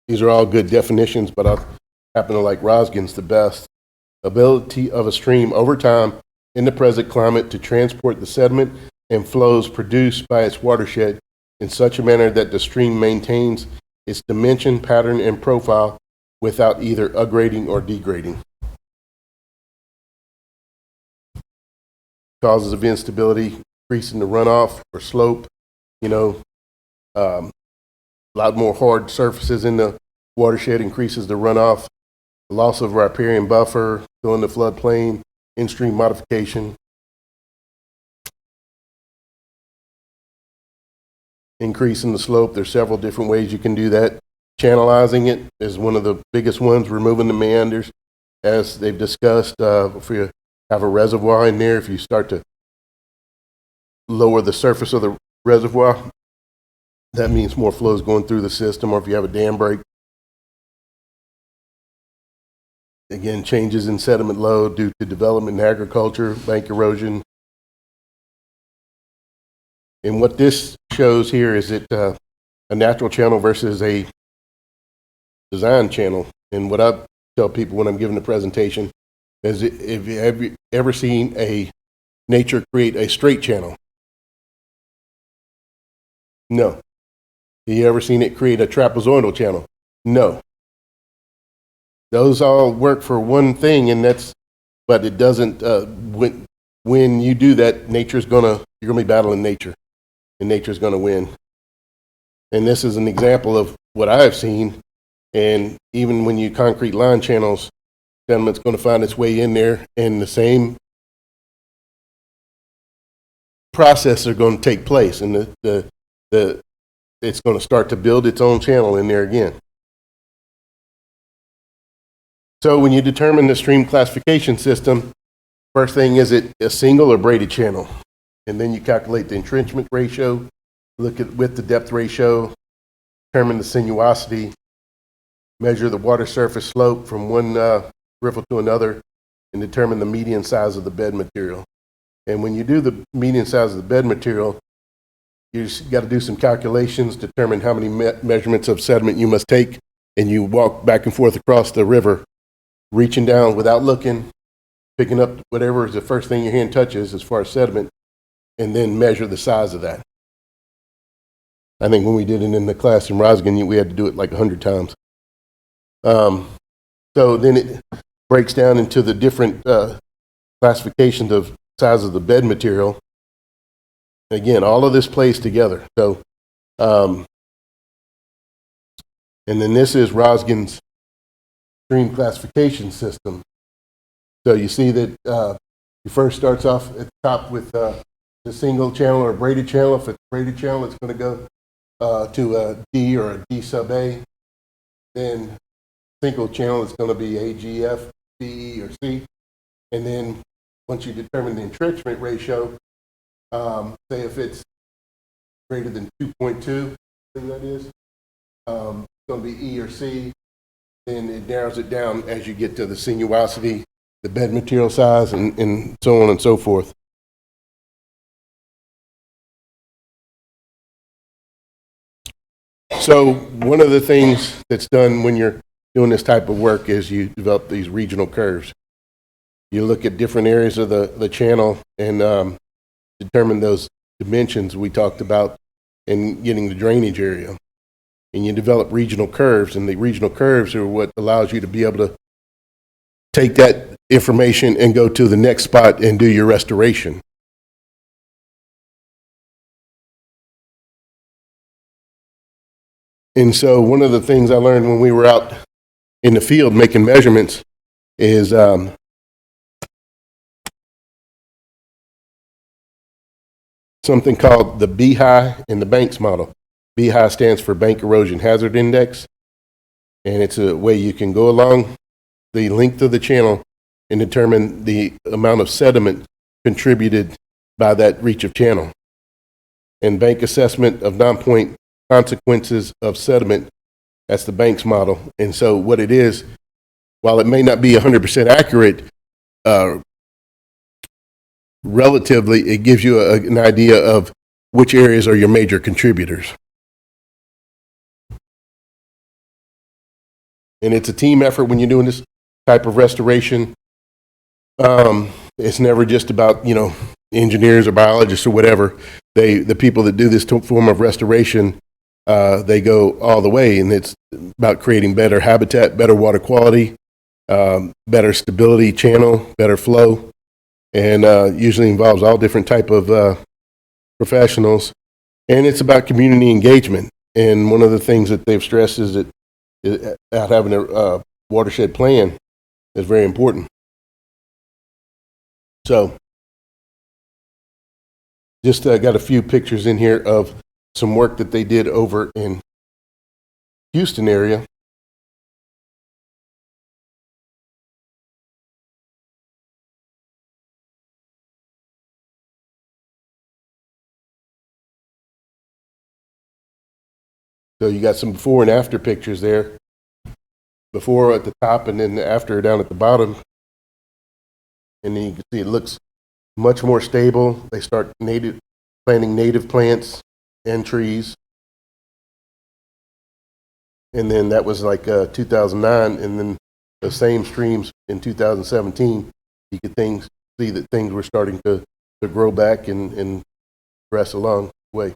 These are all good definitions, but I happen to like Roskin's the best. Ability of a stream over time in the present climate to transport the sediment and flows produced by its watershed in such a manner that the stream maintains its dimension, pattern, and profile without either aggrading or degrading. Causes of instability, increasing the runoff or slope, you know, a lot more hard surfaces in the watershed increases the runoff, loss of riparian buffer, filling the floodplain, in-stream modification, increasing the slope. There's several different ways you can do that. Channelizing it is one of the biggest ones, removing the meanders, as they've discussed. If you have a reservoir in there, if you start to lower the surface of the reservoir, that means more flows going through the system, or if you have a dam break. Again, changes in sediment load due to development in agriculture, bank erosion. And what this shows here is it a natural channel versus a design channel. And what I tell people when I'm giving the presentation is, have you ever seen a nature create a straight channel? No. Have you ever seen it create a trapezoidal channel? No. Those all work for one thing, and but it doesn't, when you do that, you're gonna be battling nature, and nature's gonna win. And this is an example of what I've seen, and even when you concrete line channels, sediment's gonna find its way in there, and the same process are gonna take place, and it's gonna start to build its own channel in there again. So when you determine the stream classification system, first thing, is it a single or braided channel? And then you calculate the entrenchment ratio, look at width to depth ratio, determine the sinuosity, measure the water surface slope from one riffle to another, and determine the median size of the bed material. And when you do the median size of the bed material, you just got to do some calculations, determine how many measurements of sediment you must take, and you walk back and forth across the river, reaching down without looking, picking up whatever is the first thing your hand touches as far as sediment, and then measure the size of that. I think when we did it in the class in Roskin, we had to do it like 100 times. So then it breaks down into the different classifications of size of the bed material. Again, all of this plays together. So, and then this is Roskin's stream classification system. So you see that it first starts off at the top with the single channel or braided channel. If it's a braided channel, it's going to go to a D or a D sub A. Then single channel is going to be A, G, F, D, E, or C. And then once you determine the entrenchment ratio, say if it's greater than 2.2, thing that is. It's going to be E or C. Then it narrows it down as you get to the sinuosity, the bed material size, and so on and so forth. So one of the things that's done when you're doing this type of work is you develop these regional curves. You look at different areas of the channel and determine those dimensions we talked about in getting the drainage area. And you develop regional curves, and the regional curves are what allows you to be able to take that information and go to the next spot and do your restoration. And so one of the things I learned when we were out in the field making measurements is something called the BHI and the Banks model. BHI stands for Bank Erosion Hazard Index, and it's a way you can go along the length of the channel and determine the amount of sediment contributed by that reach of channel. And bank assessment of non-point consequences of sediment, that's the Banks model. And so what it is, while it may not be 100% accurate, relatively, it gives you an idea of which areas are your major contributors. And it's a team effort when you're doing this type of restoration. It's never just about, engineers or biologists or whatever. The people that do this form of restoration, they go all the way, and it's about creating better habitat, better water quality, better stability channel, better flow, and usually involves all different type of professionals. And it's about community engagement. And one of the things that they've stressed is that having a watershed plan is very important. So, just got a few pictures in here of some work that they did over in Houston area. So you got some before and after pictures there. Before at the top and then after down at the bottom. And then you can see it looks much more stable. They start planting native plants and trees. And then that was like 2009. And then the same streams in 2017, you could see that things were starting to grow back and progress along the way.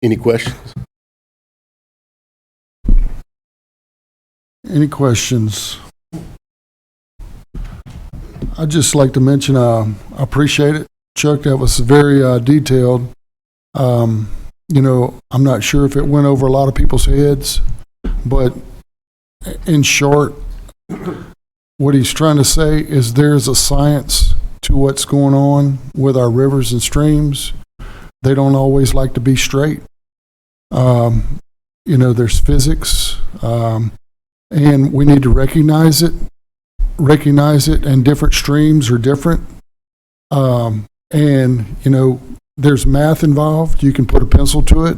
Any questions? Any questions? I'd just like to mention, I appreciate it, Chuck. That was very detailed. I'm not sure if it went over a lot of people's heads, but in short, what he's trying to say is there's a science to what's going on with our rivers and streams. They don't always like to be straight. There's physics, and we need to recognize it, and different streams are different. There's math involved. You can put a pencil to it.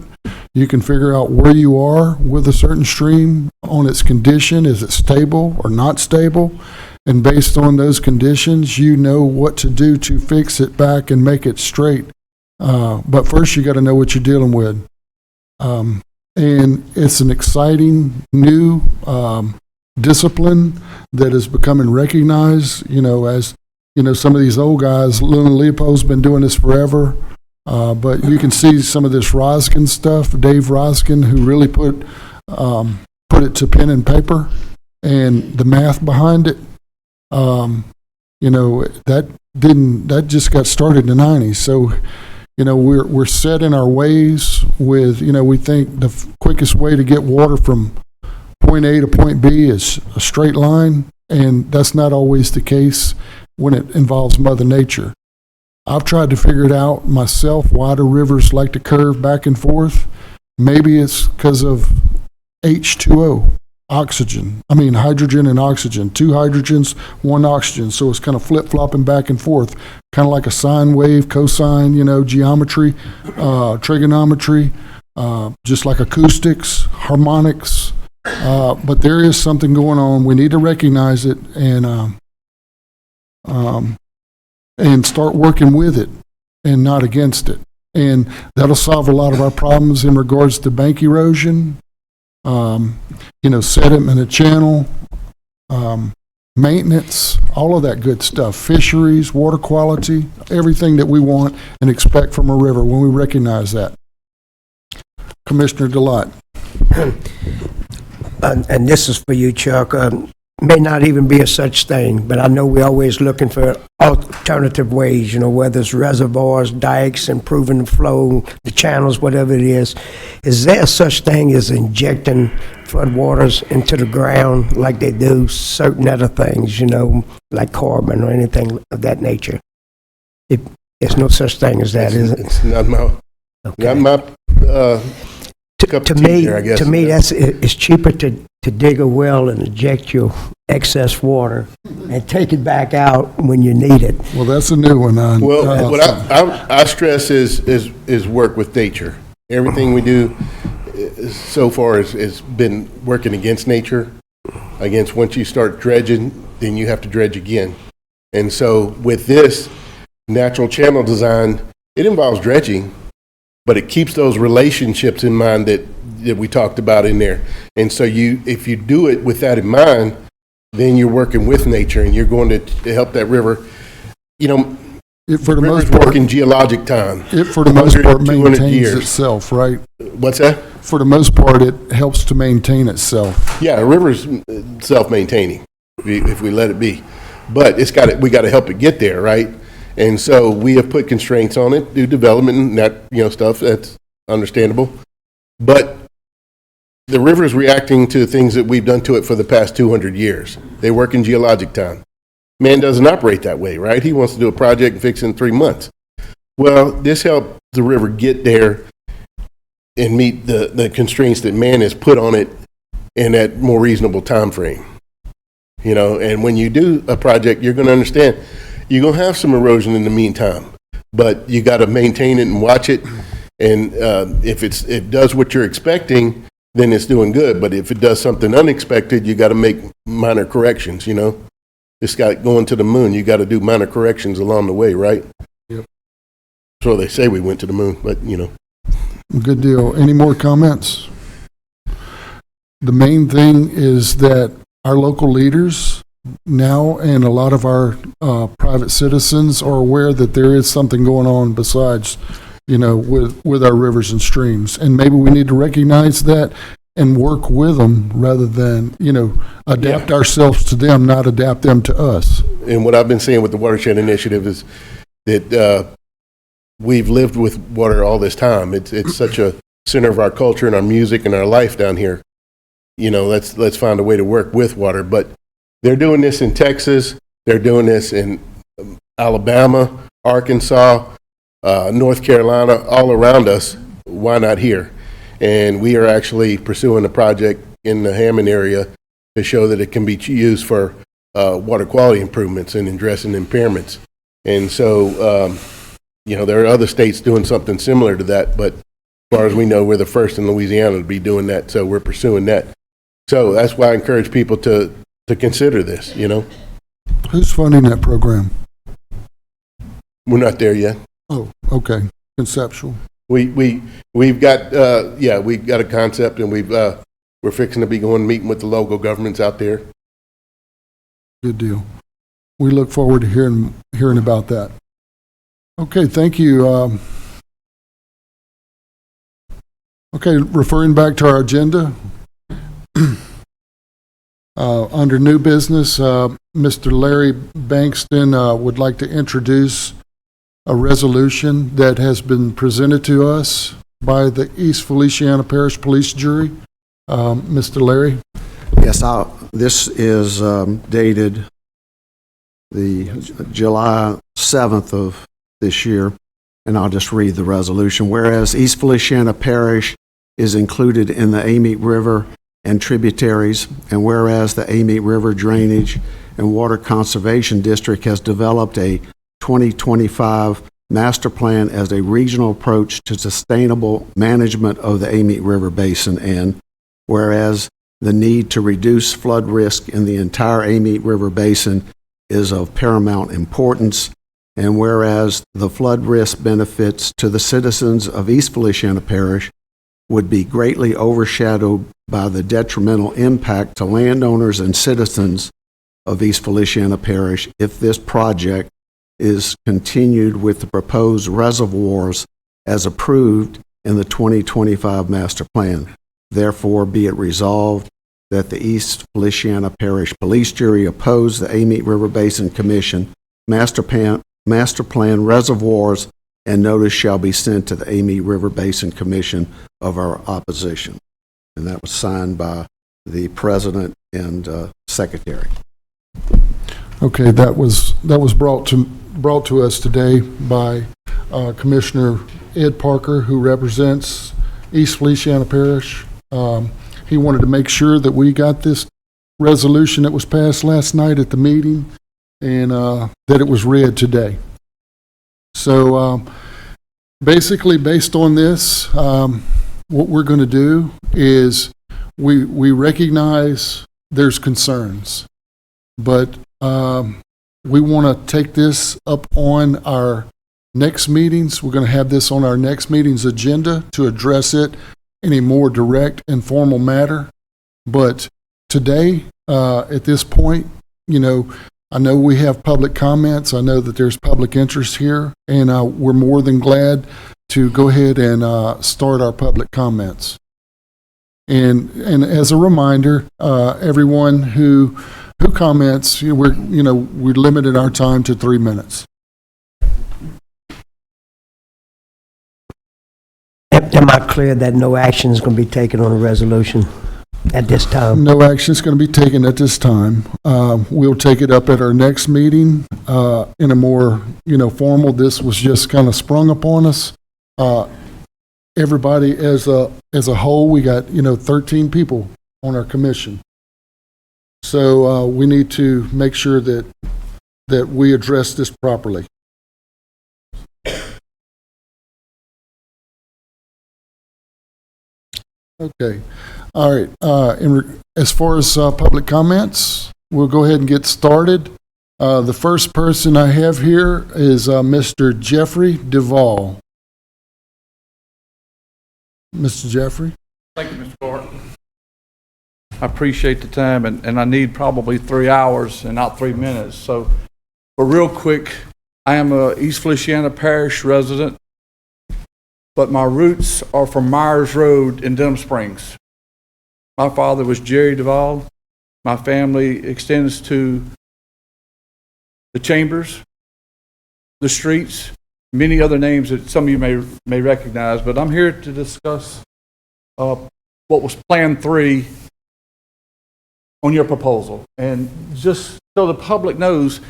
You can figure out where you are with a certain stream on its condition. Is it stable or not stable? And based on those conditions, you know what to do to fix it back and make it straight. But first, you got to know what you're dealing with. And it's an exciting new discipline that is becoming recognized, as some of these old guys. Leopold's been doing this forever, but you can see some of this Roskin stuff, Dave Roskin, who really put it to pen and paper, and the math behind it. That just got started in the 90s. So, we're set in our ways with, we think the quickest way to get water from point A to point B is a straight line, and that's not always the case when it involves Mother Nature. I've tried to figure it out myself, why do rivers like to curve back and forth. Maybe it's because of H2O. hydrogen and oxygen, 2 hydrogens, 1 oxygen. So it's kind of flip-flopping back and forth, kind of like a sine wave, cosine, geometry, trigonometry, just like acoustics, harmonics. But there is something going on. We need to recognize it and start working with it and not against it. And that'll solve a lot of our problems in regards to bank erosion, sediment in a channel, maintenance, all of that good stuff, fisheries, water quality, everything that we want and expect from a river when we recognize that. Commissioner Delight. And this is for you, Chuck. May not even be a such thing, but I know we're always looking for alternative ways, whether it's reservoirs, dikes, improving the flow, the channels, whatever it is. Is there such thing as injecting floodwaters into the ground like they do certain other things, like carbon or anything of that nature? There's no such thing as that, is it? It's not my, not my, cup To of tea me, here, I guess. it's cheaper to dig a well and inject your excess water and take it back out when you need it. Well, that's a new one. Well, what I stress is work with nature. Everything we do so far has been working against nature, against once you start dredging, then you have to dredge again. And so with this natural channel design, it involves dredging, but it keeps those relationships in mind that we talked about in there. And so if you do it with that in mind, then you're working with nature and you're going to help that river. For the most river's part, working geologic time. it for the most part 200 maintains years. itself, right? What's that? For the most part, it helps to maintain itself. Yeah, a river's self-maintaining if we let it be. But we got to help it get there, right? And so we have put constraints on it, do development and that, stuff, that's understandable. But the river is reacting to things that we've done to it for the past 200 years. They work in geologic time. Man doesn't operate that way, right? He wants to do a project and fix it in 3 months. Well, this helped the river get there and meet the constraints that man has put on it in that more reasonable time frame. And when you do a project, you're going to understand you're going to have some erosion in the meantime, but you got to maintain it and watch it. And if it does what you're expecting, then it's doing good. But if it does something unexpected, you got to make minor corrections, It's got going to the moon. You got to do minor corrections along the way, right? Yep. So they say we went to the moon, but, Good deal. Any more comments? The main thing is that our local leaders now and a lot of our private citizens are aware that there is something going on besides, with our rivers and streams. And maybe we need to recognize that and work with them rather than, adapt ourselves to them, not adapt them to us. And what I've been saying with the Watershed Initiative is that we've lived with water all this time. It's such a center of our culture and our music and our life down here. Let's find a way to work with water. But they're doing this in Texas. They're doing this in Alabama, Arkansas, North Carolina, all around us. Why not here? And we are actually pursuing a project in the Hammond area to show that it can be used for water quality improvements and addressing impairments. And so, there are other states doing something similar to that, but as far as we know, we're the first in Louisiana to be doing that, so we're pursuing that. So that's why I encourage people to consider this, Who's funding that program? We're not there yet. Oh, okay. Conceptual. We've got we got a concept, and we're fixing to be meeting with the local governments out there. Good deal. We look forward to hearing about that. Okay, thank you. Okay, referring back to our agenda, under new business, Mr. Larry Bankston would like to introduce a resolution that has been presented to us by the East Feliciana Parish Police Jury. Mr. Larry? Yes, this is dated the July 7th of this year, and I'll just read the resolution. Whereas East Feliciana Parish is included in the Amite River and tributaries, and whereas the Amite River Drainage and Water Conservation District has developed a 2025 master plan as a regional approach to sustainable management of the Amite River Basin, and whereas the need to reduce flood risk in the entire Amite River Basin is of paramount importance, and whereas the flood risk benefits to the citizens of East Feliciana Parish would be greatly overshadowed by the detrimental impact to landowners and citizens of East Feliciana Parish if this project is continued with the proposed reservoirs as approved in the 2025 master plan. Therefore, be it resolved that the East Feliciana Parish Police Jury oppose the Amite River Basin Commission master plan reservoirs, and notice shall be sent to the Amite River Basin Commission of our opposition. And that was signed by the president and secretary. Okay, that was brought to us today by Commissioner Ed Parker, who represents East Feliciana Parish. He wanted to make sure that we got this resolution that was passed last night at the meeting, and that it was read today. So basically, based on this, what we're going to do is we recognize there's concerns, but we want to take this up on our next meetings. We're going to have this on our next meeting's agenda to address it in a more direct and formal matter. But today, at this point, I know we have public comments. I know that there's public interest here, and we're more than glad to go ahead and start our public comments. And as a reminder, everyone who comments, we limited our time to 3 minutes. Am I clear that no action is going to be taken on the resolution at this time? No action is going to be taken at this time. We'll take it up at our next meeting in a more, formal. This was just kind of sprung upon us. Everybody as a whole, we got, 13 people on our commission. So we need to make sure that we address this properly. Okay. All right. As far as public comments, we'll go ahead and get started. The first person I have here is Mr. Jeffrey Duvall. Mr. Jeffrey? Thank you, Mr. Clark. I appreciate the time, and I need probably 3 hours and not 3 minutes. So, but real quick, I am a East Feliciana Parish resident, but my roots are from Myers Road in Denham Springs. My father was Jerry Duvall. My family extends to the Chambers, the Streets, many other names that some of you may recognize. But I'm here to discuss what was Plan 3 on your proposal. And just so the public knows,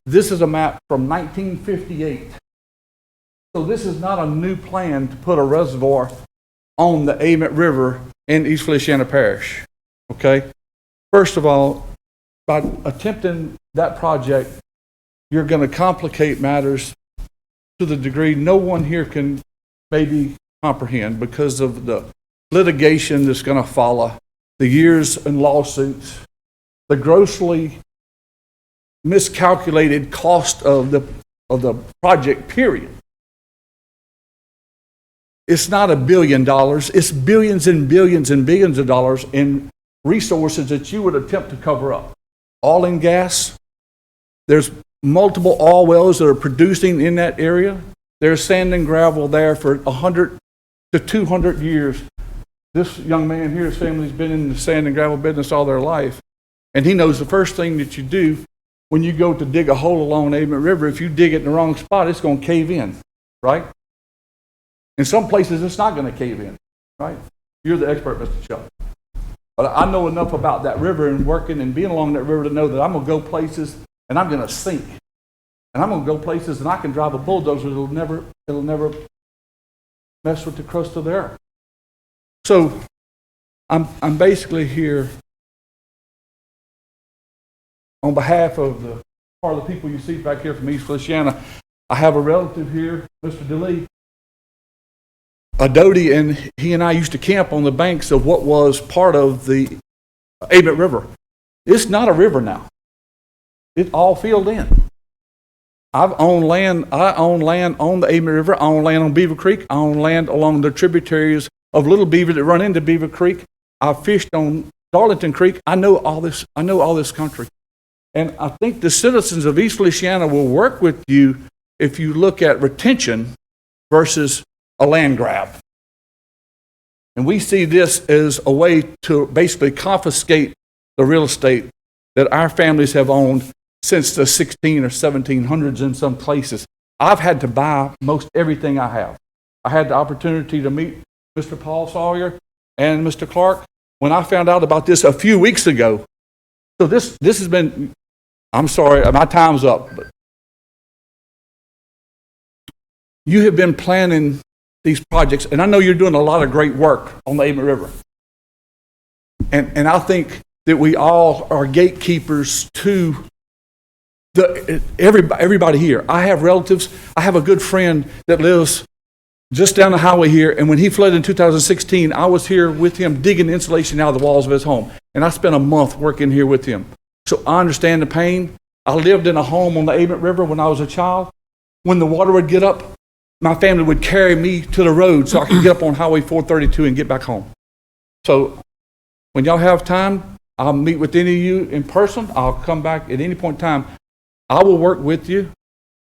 this is a map from 1958. So this is not a new plan to put a reservoir on the Amite River in East Feliciana Parish, okay? First of all, by attempting that project, you're going to complicate matters to the degree no one here can maybe comprehend because of the litigation that's going to follow, the years and lawsuits, the grossly miscalculated cost of the project, period. It's not $1 billion. It's billions and billions and billions of dollars in resources that you would attempt to cover up. Oil and gas. There's multiple oil wells that are producing in that area. There's sand and gravel there for 100 to 200 years. This young man here, his family's been in the sand and gravel business all their life. And he knows the first thing that you do when you go to dig a hole along the Amite River, if you dig it in the wrong spot, it's going to cave in, right? In some places, it's not going to cave in, right? You're the expert, Mr. Chuck. But I know enough about that river and working and being along that river to know that I'm going to go places and I'm going to sink. And I'm going to go places and I can drive a bulldozer. It'll never mess with the crust of the earth. So I'm basically here on behalf of the part of the people you see back here from East Feliciana. I have a relative here, Mr. DeLee, a Doty, and he and I used to camp on the banks of what was part of the Amite River. It's not a river now. It's all filled in. I own land on the Amite River. I own land on Beaver Creek. I own land along the tributaries of Little Beaver that run into Beaver Creek. I fished on Darlington Creek. I know all this country. And I think the citizens of East Feliciana will work with you if you look at retention versus a land grab. And we see this as a way to basically confiscate the real estate that our families have owned since the 16 or 1700s in some places. I've had to buy most everything I have. I had the opportunity to meet Mr. Paul Sawyer and Mr. Clark when I found out about this a few weeks ago. So this has been, I'm sorry, my time's up, but you have been planning these projects, and I know you're doing a lot of great work on the Amite River. And I think that we all are gatekeepers to everybody here. I have relatives. I have a good friend that lives just down the highway here, and when he flooded in 2016, I was here with him digging insulation out of the walls of his home, and I spent a month working here with him. So I understand the pain. I lived in a home on the Amite River when I was a child. When the water would get up, my family would carry me to the road so I could get up on Highway 432 and get back home. So when y'all have time, I'll meet with any of you in person. I'll come back at any point in time. I will work with you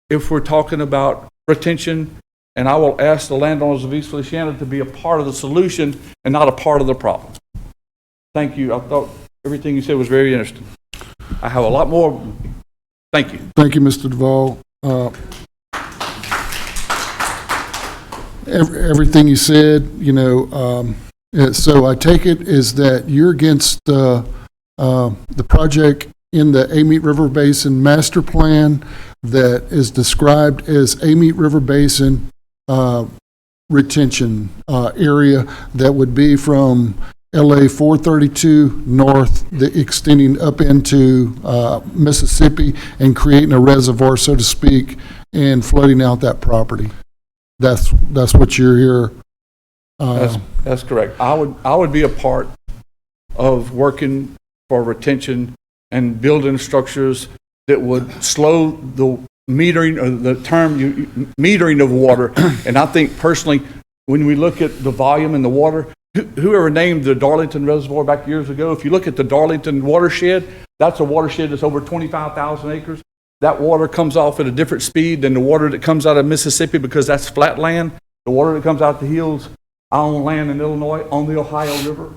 if we're talking about retention, and I will ask the landowners of East Feliciana to be a part of the solution and not a part of the problem. Thank you. I thought everything you said was very interesting. I have a lot more. Thank you. Thank you, Mr. Duvall. Everything you said, so I take it is that you're against the project in the Amite River Basin Master Plan that is described as Amite River Basin retention area that would be from LA 432 north, extending up into Mississippi and creating a reservoir, so to speak, and flooding out that property. That's what you're here. That's correct. I would be a part of working for retention and building structures that would slow the metering, or the term metering of water. And I think personally, when we look at the volume in the water, whoever named the Darlington Reservoir back years ago, if you look at the Darlington watershed, that's a watershed that's over 25,000 acres. That water comes off at a different speed than the water that comes out of Mississippi because that's flat land. The water that comes out the hills, I own land in Illinois on the Ohio River.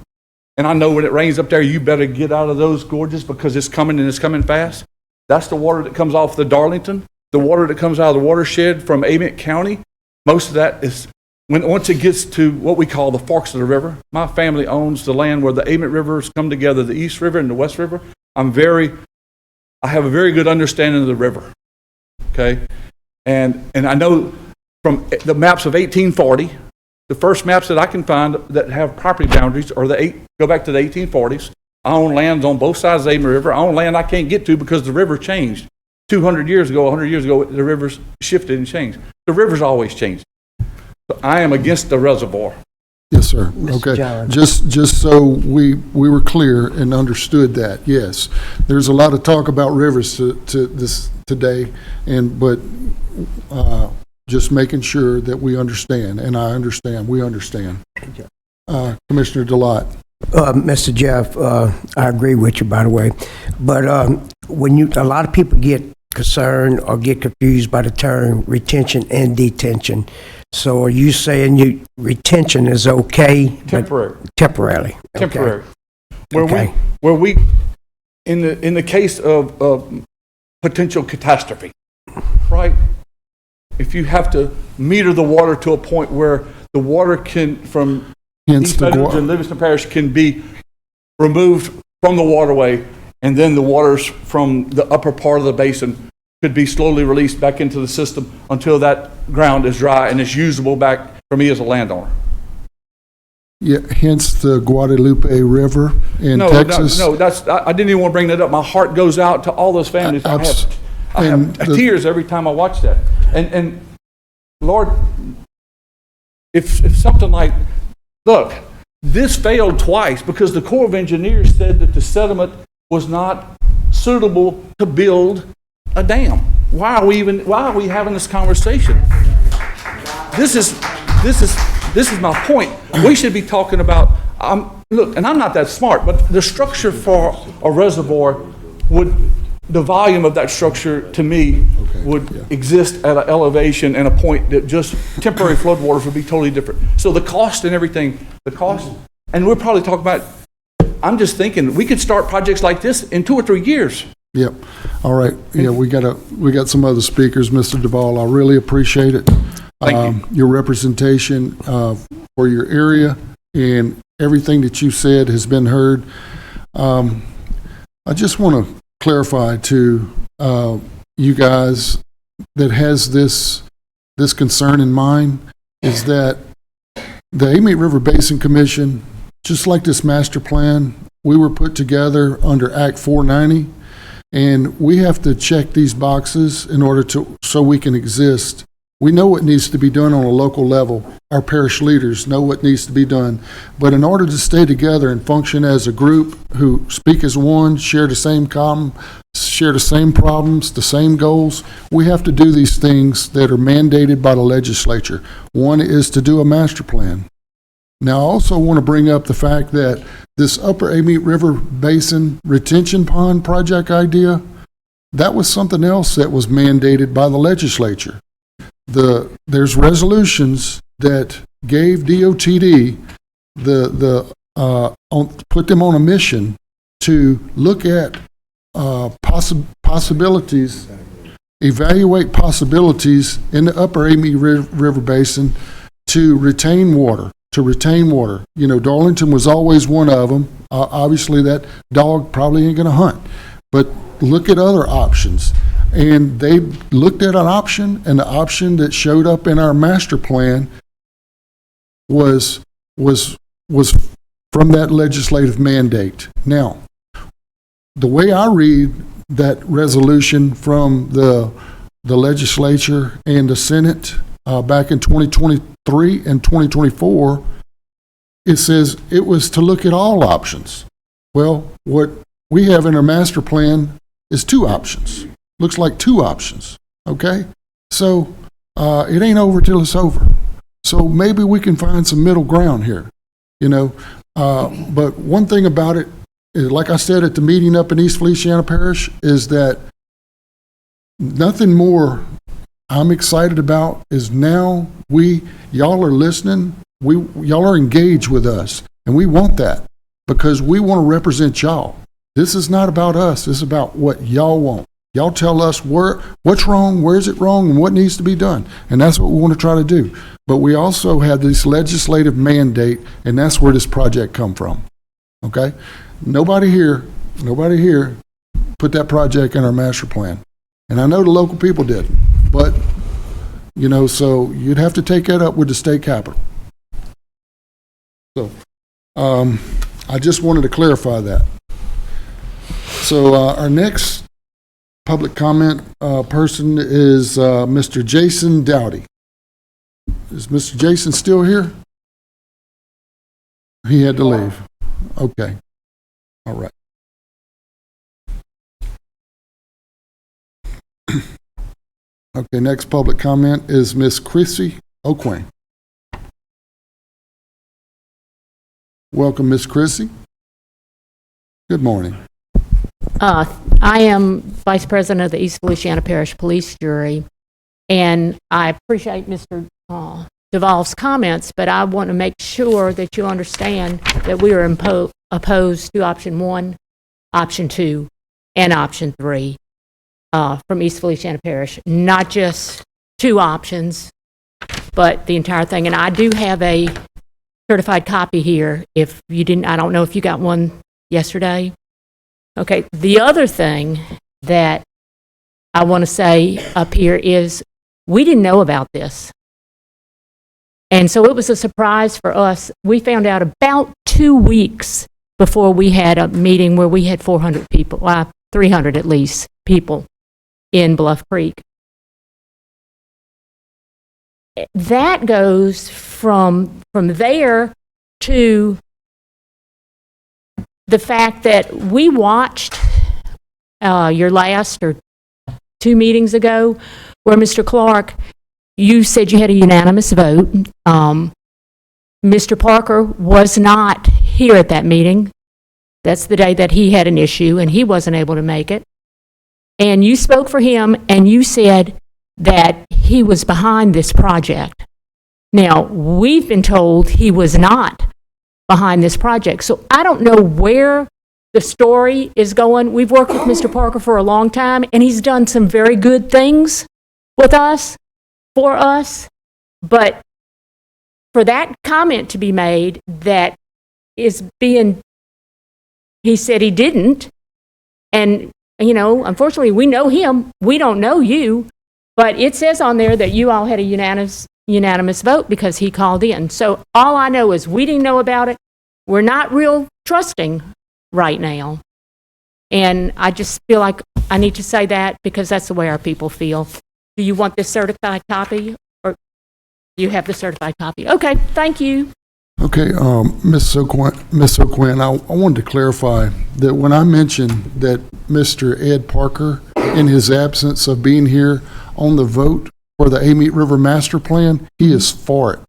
And I know when it rains up there, you better get out of those gorges because it's coming and it's coming fast. That's the water that comes off the Darlington. The water that comes out of the watershed from Amite County, most of that is, once it gets to what we call the forks of the river, my family owns the land where the Amite rivers come together, the East River and the West River. I have a very good understanding of the river, okay? And I know from the maps of 1840, the first maps that I can find that have property boundaries are go back to the 1840s. I own lands on both sides of the Amite River. I own land I can't get to because the river changed. 200 years ago, 100 years ago, the rivers shifted and changed. The river's always changed. So I am against the reservoir. Yes, sir. Mr. Okay. John. Just so we were clear and understood that, yes. There's a lot of talk about rivers to this today, but just making sure that we understand, and I understand, we understand. Commissioner DeLotte. Mr. Jeff, I agree with you, by the way. But a lot of people get concerned or get confused by the term retention and detention. So are you saying retention is okay? Temporary. Temporarily. Temporary. Okay. Where we in the case of potential catastrophe, right? If you have to meter the water to a point where the water from East Bedford and Livingston Parish can be removed from the waterway, and then the waters from the upper part of the basin could be slowly released back into the system until that ground is dry and is usable back for me as a landowner. Yeah, hence the Guadalupe River in No, Texas. no, I didn't even want to bring that up. My heart goes out to all those families. I And have the- tears every time I watch that. And Lord, if something like, look, this failed twice because the Corps of Engineers said that the sediment was not suitable to build a dam. Why are we having this conversation? This is my point. We should be talking about, look, and I'm not that smart, but the structure for a reservoir the volume of that structure, to me, would exist at an elevation and a point that just temporary floodwaters would be totally different. So the cost and everything, and we're probably talking about, I'm just thinking, we could start projects like this in 2 or 3 years. Yep. All right. Yeah, we got some other speakers, Mr. Duvall. I really appreciate it. Thank you. Your representation for your area and everything that you said has been heard. I just want to clarify to you guys that has this concern in mind is that the Amite River Basin Commission, just like this master plan, we were put together under Act 490, and we have to check these boxes in order so we can exist. We know what needs to be done on a local level. Our parish leaders know what needs to be done. But in order to stay together and function as a group who speak as one, share the same problems, the same goals, we have to do these things that are mandated by the legislature. One is to do a master plan. Now, I also want to bring up the fact that this Upper Amite River Basin Retention Pond project idea, that was something else that was mandated by the legislature. There's resolutions that gave DOTD put them on a mission to look at possibilities, evaluate possibilities in the Upper Amite River Basin to retain water. You know, Darlington was always one of them. Obviously, that dog probably ain't going to hunt, but look at other options. And they looked at an option, and the option that showed up in our master plan was from that legislative mandate. Now, the way I read that resolution from the legislature and the Senate back in 2023 and 2024, it says it was to look at all options. Well, what we have in our master plan is 2 options. Looks like 2 options, okay? So it ain't over till it's over. So maybe we can find some middle ground here, you know? But one thing about it is, like I said at the meeting up in East Feliciana Parish, is that nothing more I'm excited about is now y'all are listening, y'all are engaged with us, and we want that because we want to represent y'all. This is not about us, this is about what y'all want. Y'all tell us what's wrong, where's it wrong, and what needs to be done. And that's what we want to try to do. But we also have this legislative mandate, and that's where this project come from. Okay? Nobody here put that project in our master plan. And I know the local people didn't. But, you know, so you'd have to take that up with the state capitol. So, I just wanted to clarify that. So, our next public comment person is Mr. Jason Dowdy. Is Mr. Jason still here? He had to leave. Okay. All right. Okay, next public comment is Miss Chrissy O'Quinn. Welcome, Miss Chrissy. Good morning. I am Vice President of the East Feliciana Parish Police Jury, and I appreciate Mr. Duvall's comments, but I want to make sure that you understand that we are opposed to option 1, option 2, and option 3 from East Feliciana Parish. Not just 2 options, but the entire thing. And I do have a certified copy here. If you didn't, I don't know if you got one yesterday. Okay, the other thing that I want to say up here is we didn't know about this. And so it was a surprise for us. We found out about 2 weeks before we had a meeting where we had 400 people, 300 at least, people in Bluff Creek. That goes from there to the fact that we watched your last or 2 meetings ago where Mr. Clark, you said you had a unanimous vote. Mr. Parker was not here at that meeting. That's the day that he had an issue and he wasn't able to make it. And you spoke for him and you said that he was behind this project. Now, we've been told he was not behind this project. So I don't know where the story is going. We've worked with Mr. Parker for a long time, and he's done some very good things with us, for us. But for that comment to be made that is being, he said he didn't, and, you know, unfortunately, we know him, we don't know you, but it says on there that you all had a unanimous vote because he called in. So all I know is we didn't know about it. We're not real trusting right now. And I just feel like I need to say that because that's the way our people feel. Do you want this certified copy or you have the certified copy? Okay, thank you. Okay, Ms. O'Quinn, I wanted to clarify that when I mentioned that Mr. Ed Parker, in his absence of being here on the vote for the Amite River Master Plan, he is for it,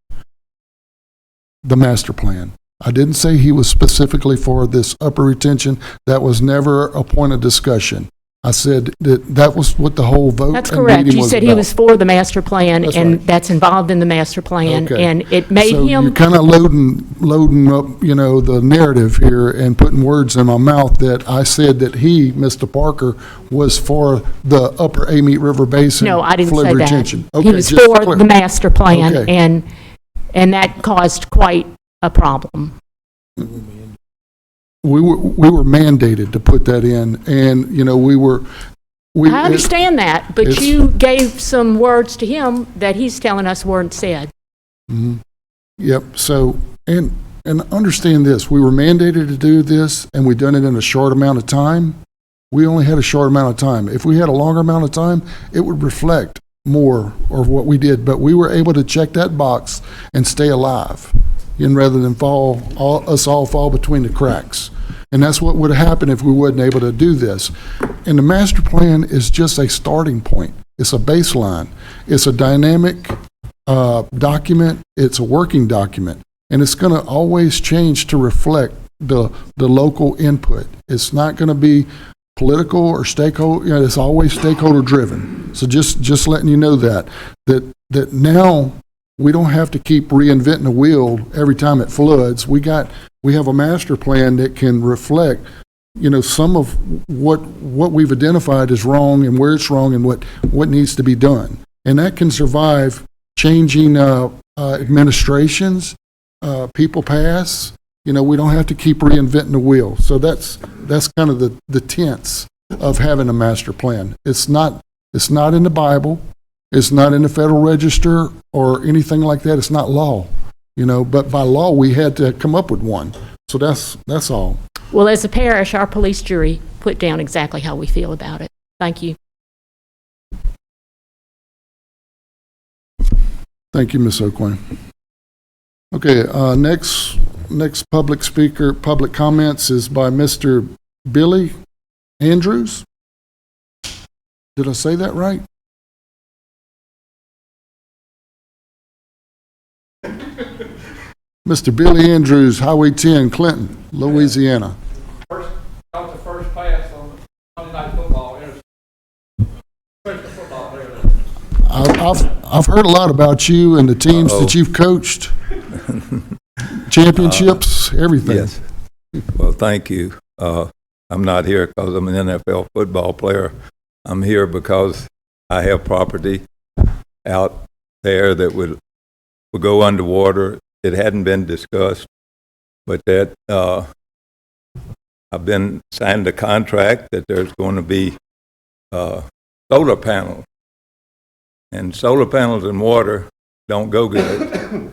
the master plan. I didn't say he was specifically for this upper retention. That was never a point of discussion. I said that was what the whole vote That's and correct. meeting You was said about. he was for the master plan, That's and right. that's involved in the master plan, Okay. and it made So him. you're kind of loading up, you know, the narrative here and putting words in my mouth that I said that he, Mr. Parker, was for the upper Amite River Basin No, I didn't flood say that. retention. He Okay, was just for clear. the master plan, Okay. and that caused quite a problem. We were mandated to put that in, and, you know, we I understand that, but it's- you gave some words to him that he's telling us weren't said. Yep, so, and understand this, we were mandated to do this, and we done it in a short amount of time. We only had a short amount of time. If we had a longer amount of time, it would reflect more of what we did, but we were able to check that box and stay alive, and rather than us all fall between the cracks. And that's what would have happened if we wasn't able to do this. And the master plan is just a starting point. It's a baseline. It's a dynamic document. It's a working document. And it's going to always change to reflect the local input. It's not going to be political or stakeholder, you know, it's always stakeholder driven. So just letting you know that now we don't have to keep reinventing the wheel every time it floods. We have a master plan that can reflect, you know, some of what we've identified as wrong and where it's wrong and what needs to be done. And that can survive changing administrations, people pass. You know, we don't have to keep reinventing the wheel. So that's kind of the tenets of having a master plan. It's not in the Bible. It's not in the Federal Register or anything like that. It's not law, you know, but by law, we had to come up with one. So that's all. Well, as a parish, our police jury put down exactly how we feel about it. Thank you. Thank you, Ms. O'Quinn. Okay, next public comments is by Mr. Billy Andrews. Did I say that right? Mr. Billy Andrews, Highway 10, Clinton, Louisiana. That was the first pass on Monday Night Football. I've heard a lot about you and the teams that you've coached, championships, everything. Yes. Well, thank you. I'm not here because I'm an NFL football player. I'm here because I have property out there that would go underwater. It hadn't been discussed, but that I've been signed a contract that there's going to be solar panels. And solar panels and water don't go good.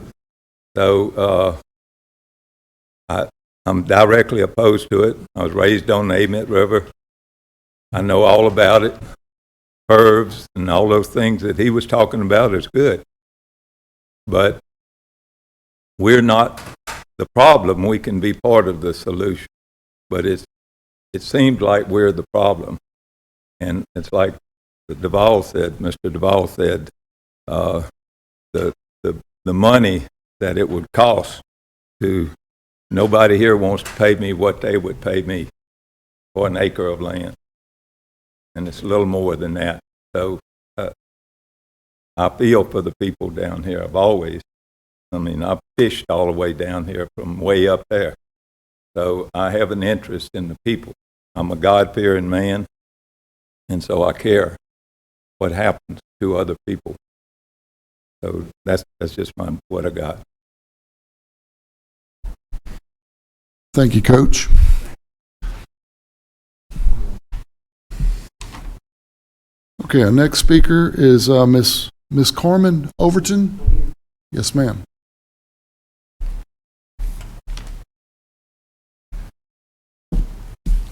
So I'm directly opposed to it. I was raised on the Amite River. I know all about it. Curves and all those things that he was talking about is good. But we're not the problem. We can be part of the solution. But it seems like we're the problem. And it's like Mr. Duvall said, the money that it would cost to, nobody here wants to pay me what they would pay me for an acre of land. And it's a little more than that. So I feel for the people down here. I've fished all the way down here from way up there. So I have an interest in the people. I'm a God-fearing man, and so I care what happens to other people. So that's just what I got. Thank you, Coach. Okay, our next speaker is Miss Carmen Overton. Yes, ma'am.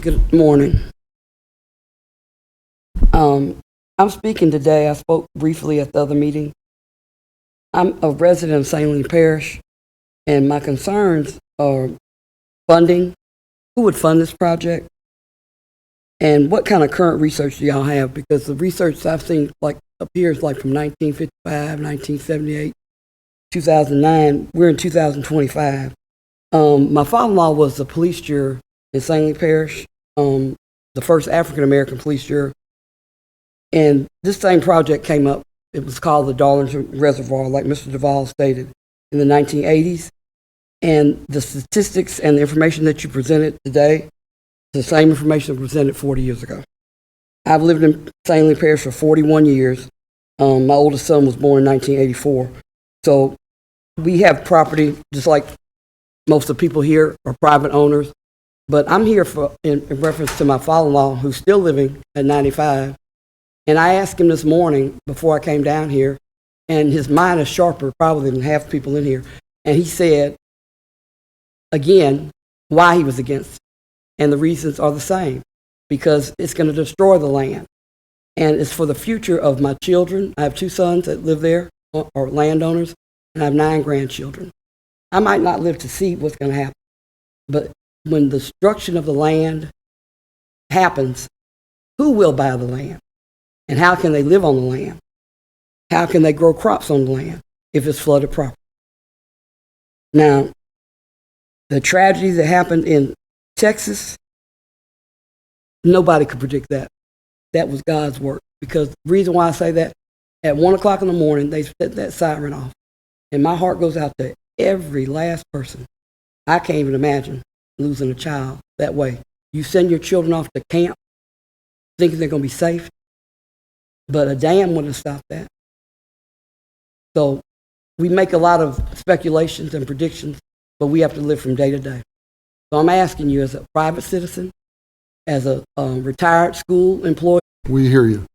Good morning. I'm speaking today. I spoke briefly at the other meeting. I'm a resident of St. Louis Parish, and my concerns are funding. Who would fund this project? And what kind of current research do y'all have? Because the research I've seen appears from 1955, 1978, 2009. We're in 2025. My father-in-law was the police juror in St. Louis Parish, the first African-American police juror. And this same project came up. It was called the Darlington Reservoir, like Mr. Duvall stated, in the 1980s. And the statistics and the information that you presented today, the same information presented 40 years ago. I've lived in St. Louis Parish for 41 years. My oldest son was born in 1984. So we have property, just like most of the people here are private owners. But I'm here in reference to my father-in-law, who's still living at 95. And I asked him this morning before I came down here, and his mind is sharper probably than half the people in here. And he said, again, why he was against it. And the reasons are the same, because it's going to destroy the land. And it's for the future of my children. I have 2 sons that live there, or landowners, and I have 9 grandchildren. I might not live to see what's going to happen, but when the destruction of the land happens, who will buy the land? And how can they live on the land? How can they grow crops on the land if it's flooded property? Now, the tragedy that happened in Texas, nobody could predict that. That was God's work. Because the reason why I say that, at 1 o'clock in the morning, they set that siren off. And my heart goes out to every last person. I can't even imagine losing a child that way. You send your children off to camp thinking they're going to be safe, but a dam wouldn't stop that. So we make a lot of speculations and predictions, but we have to live from day to day. So I'm asking you, as a private citizen, as a retired school employee. We hear you.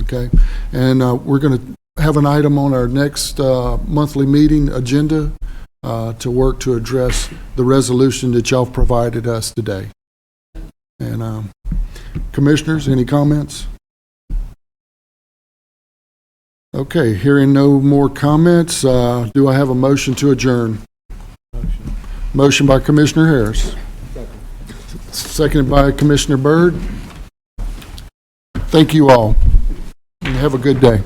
Okay. And we're going to have an item on our next monthly meeting agenda to work to address the resolution that y'all provided us today. And commissioners, any comments? Okay, hearing no more comments, do I have a motion to adjourn? Motion by Commissioner Harris. Seconded by Commissioner Byrd. Thank you all, and have a good day.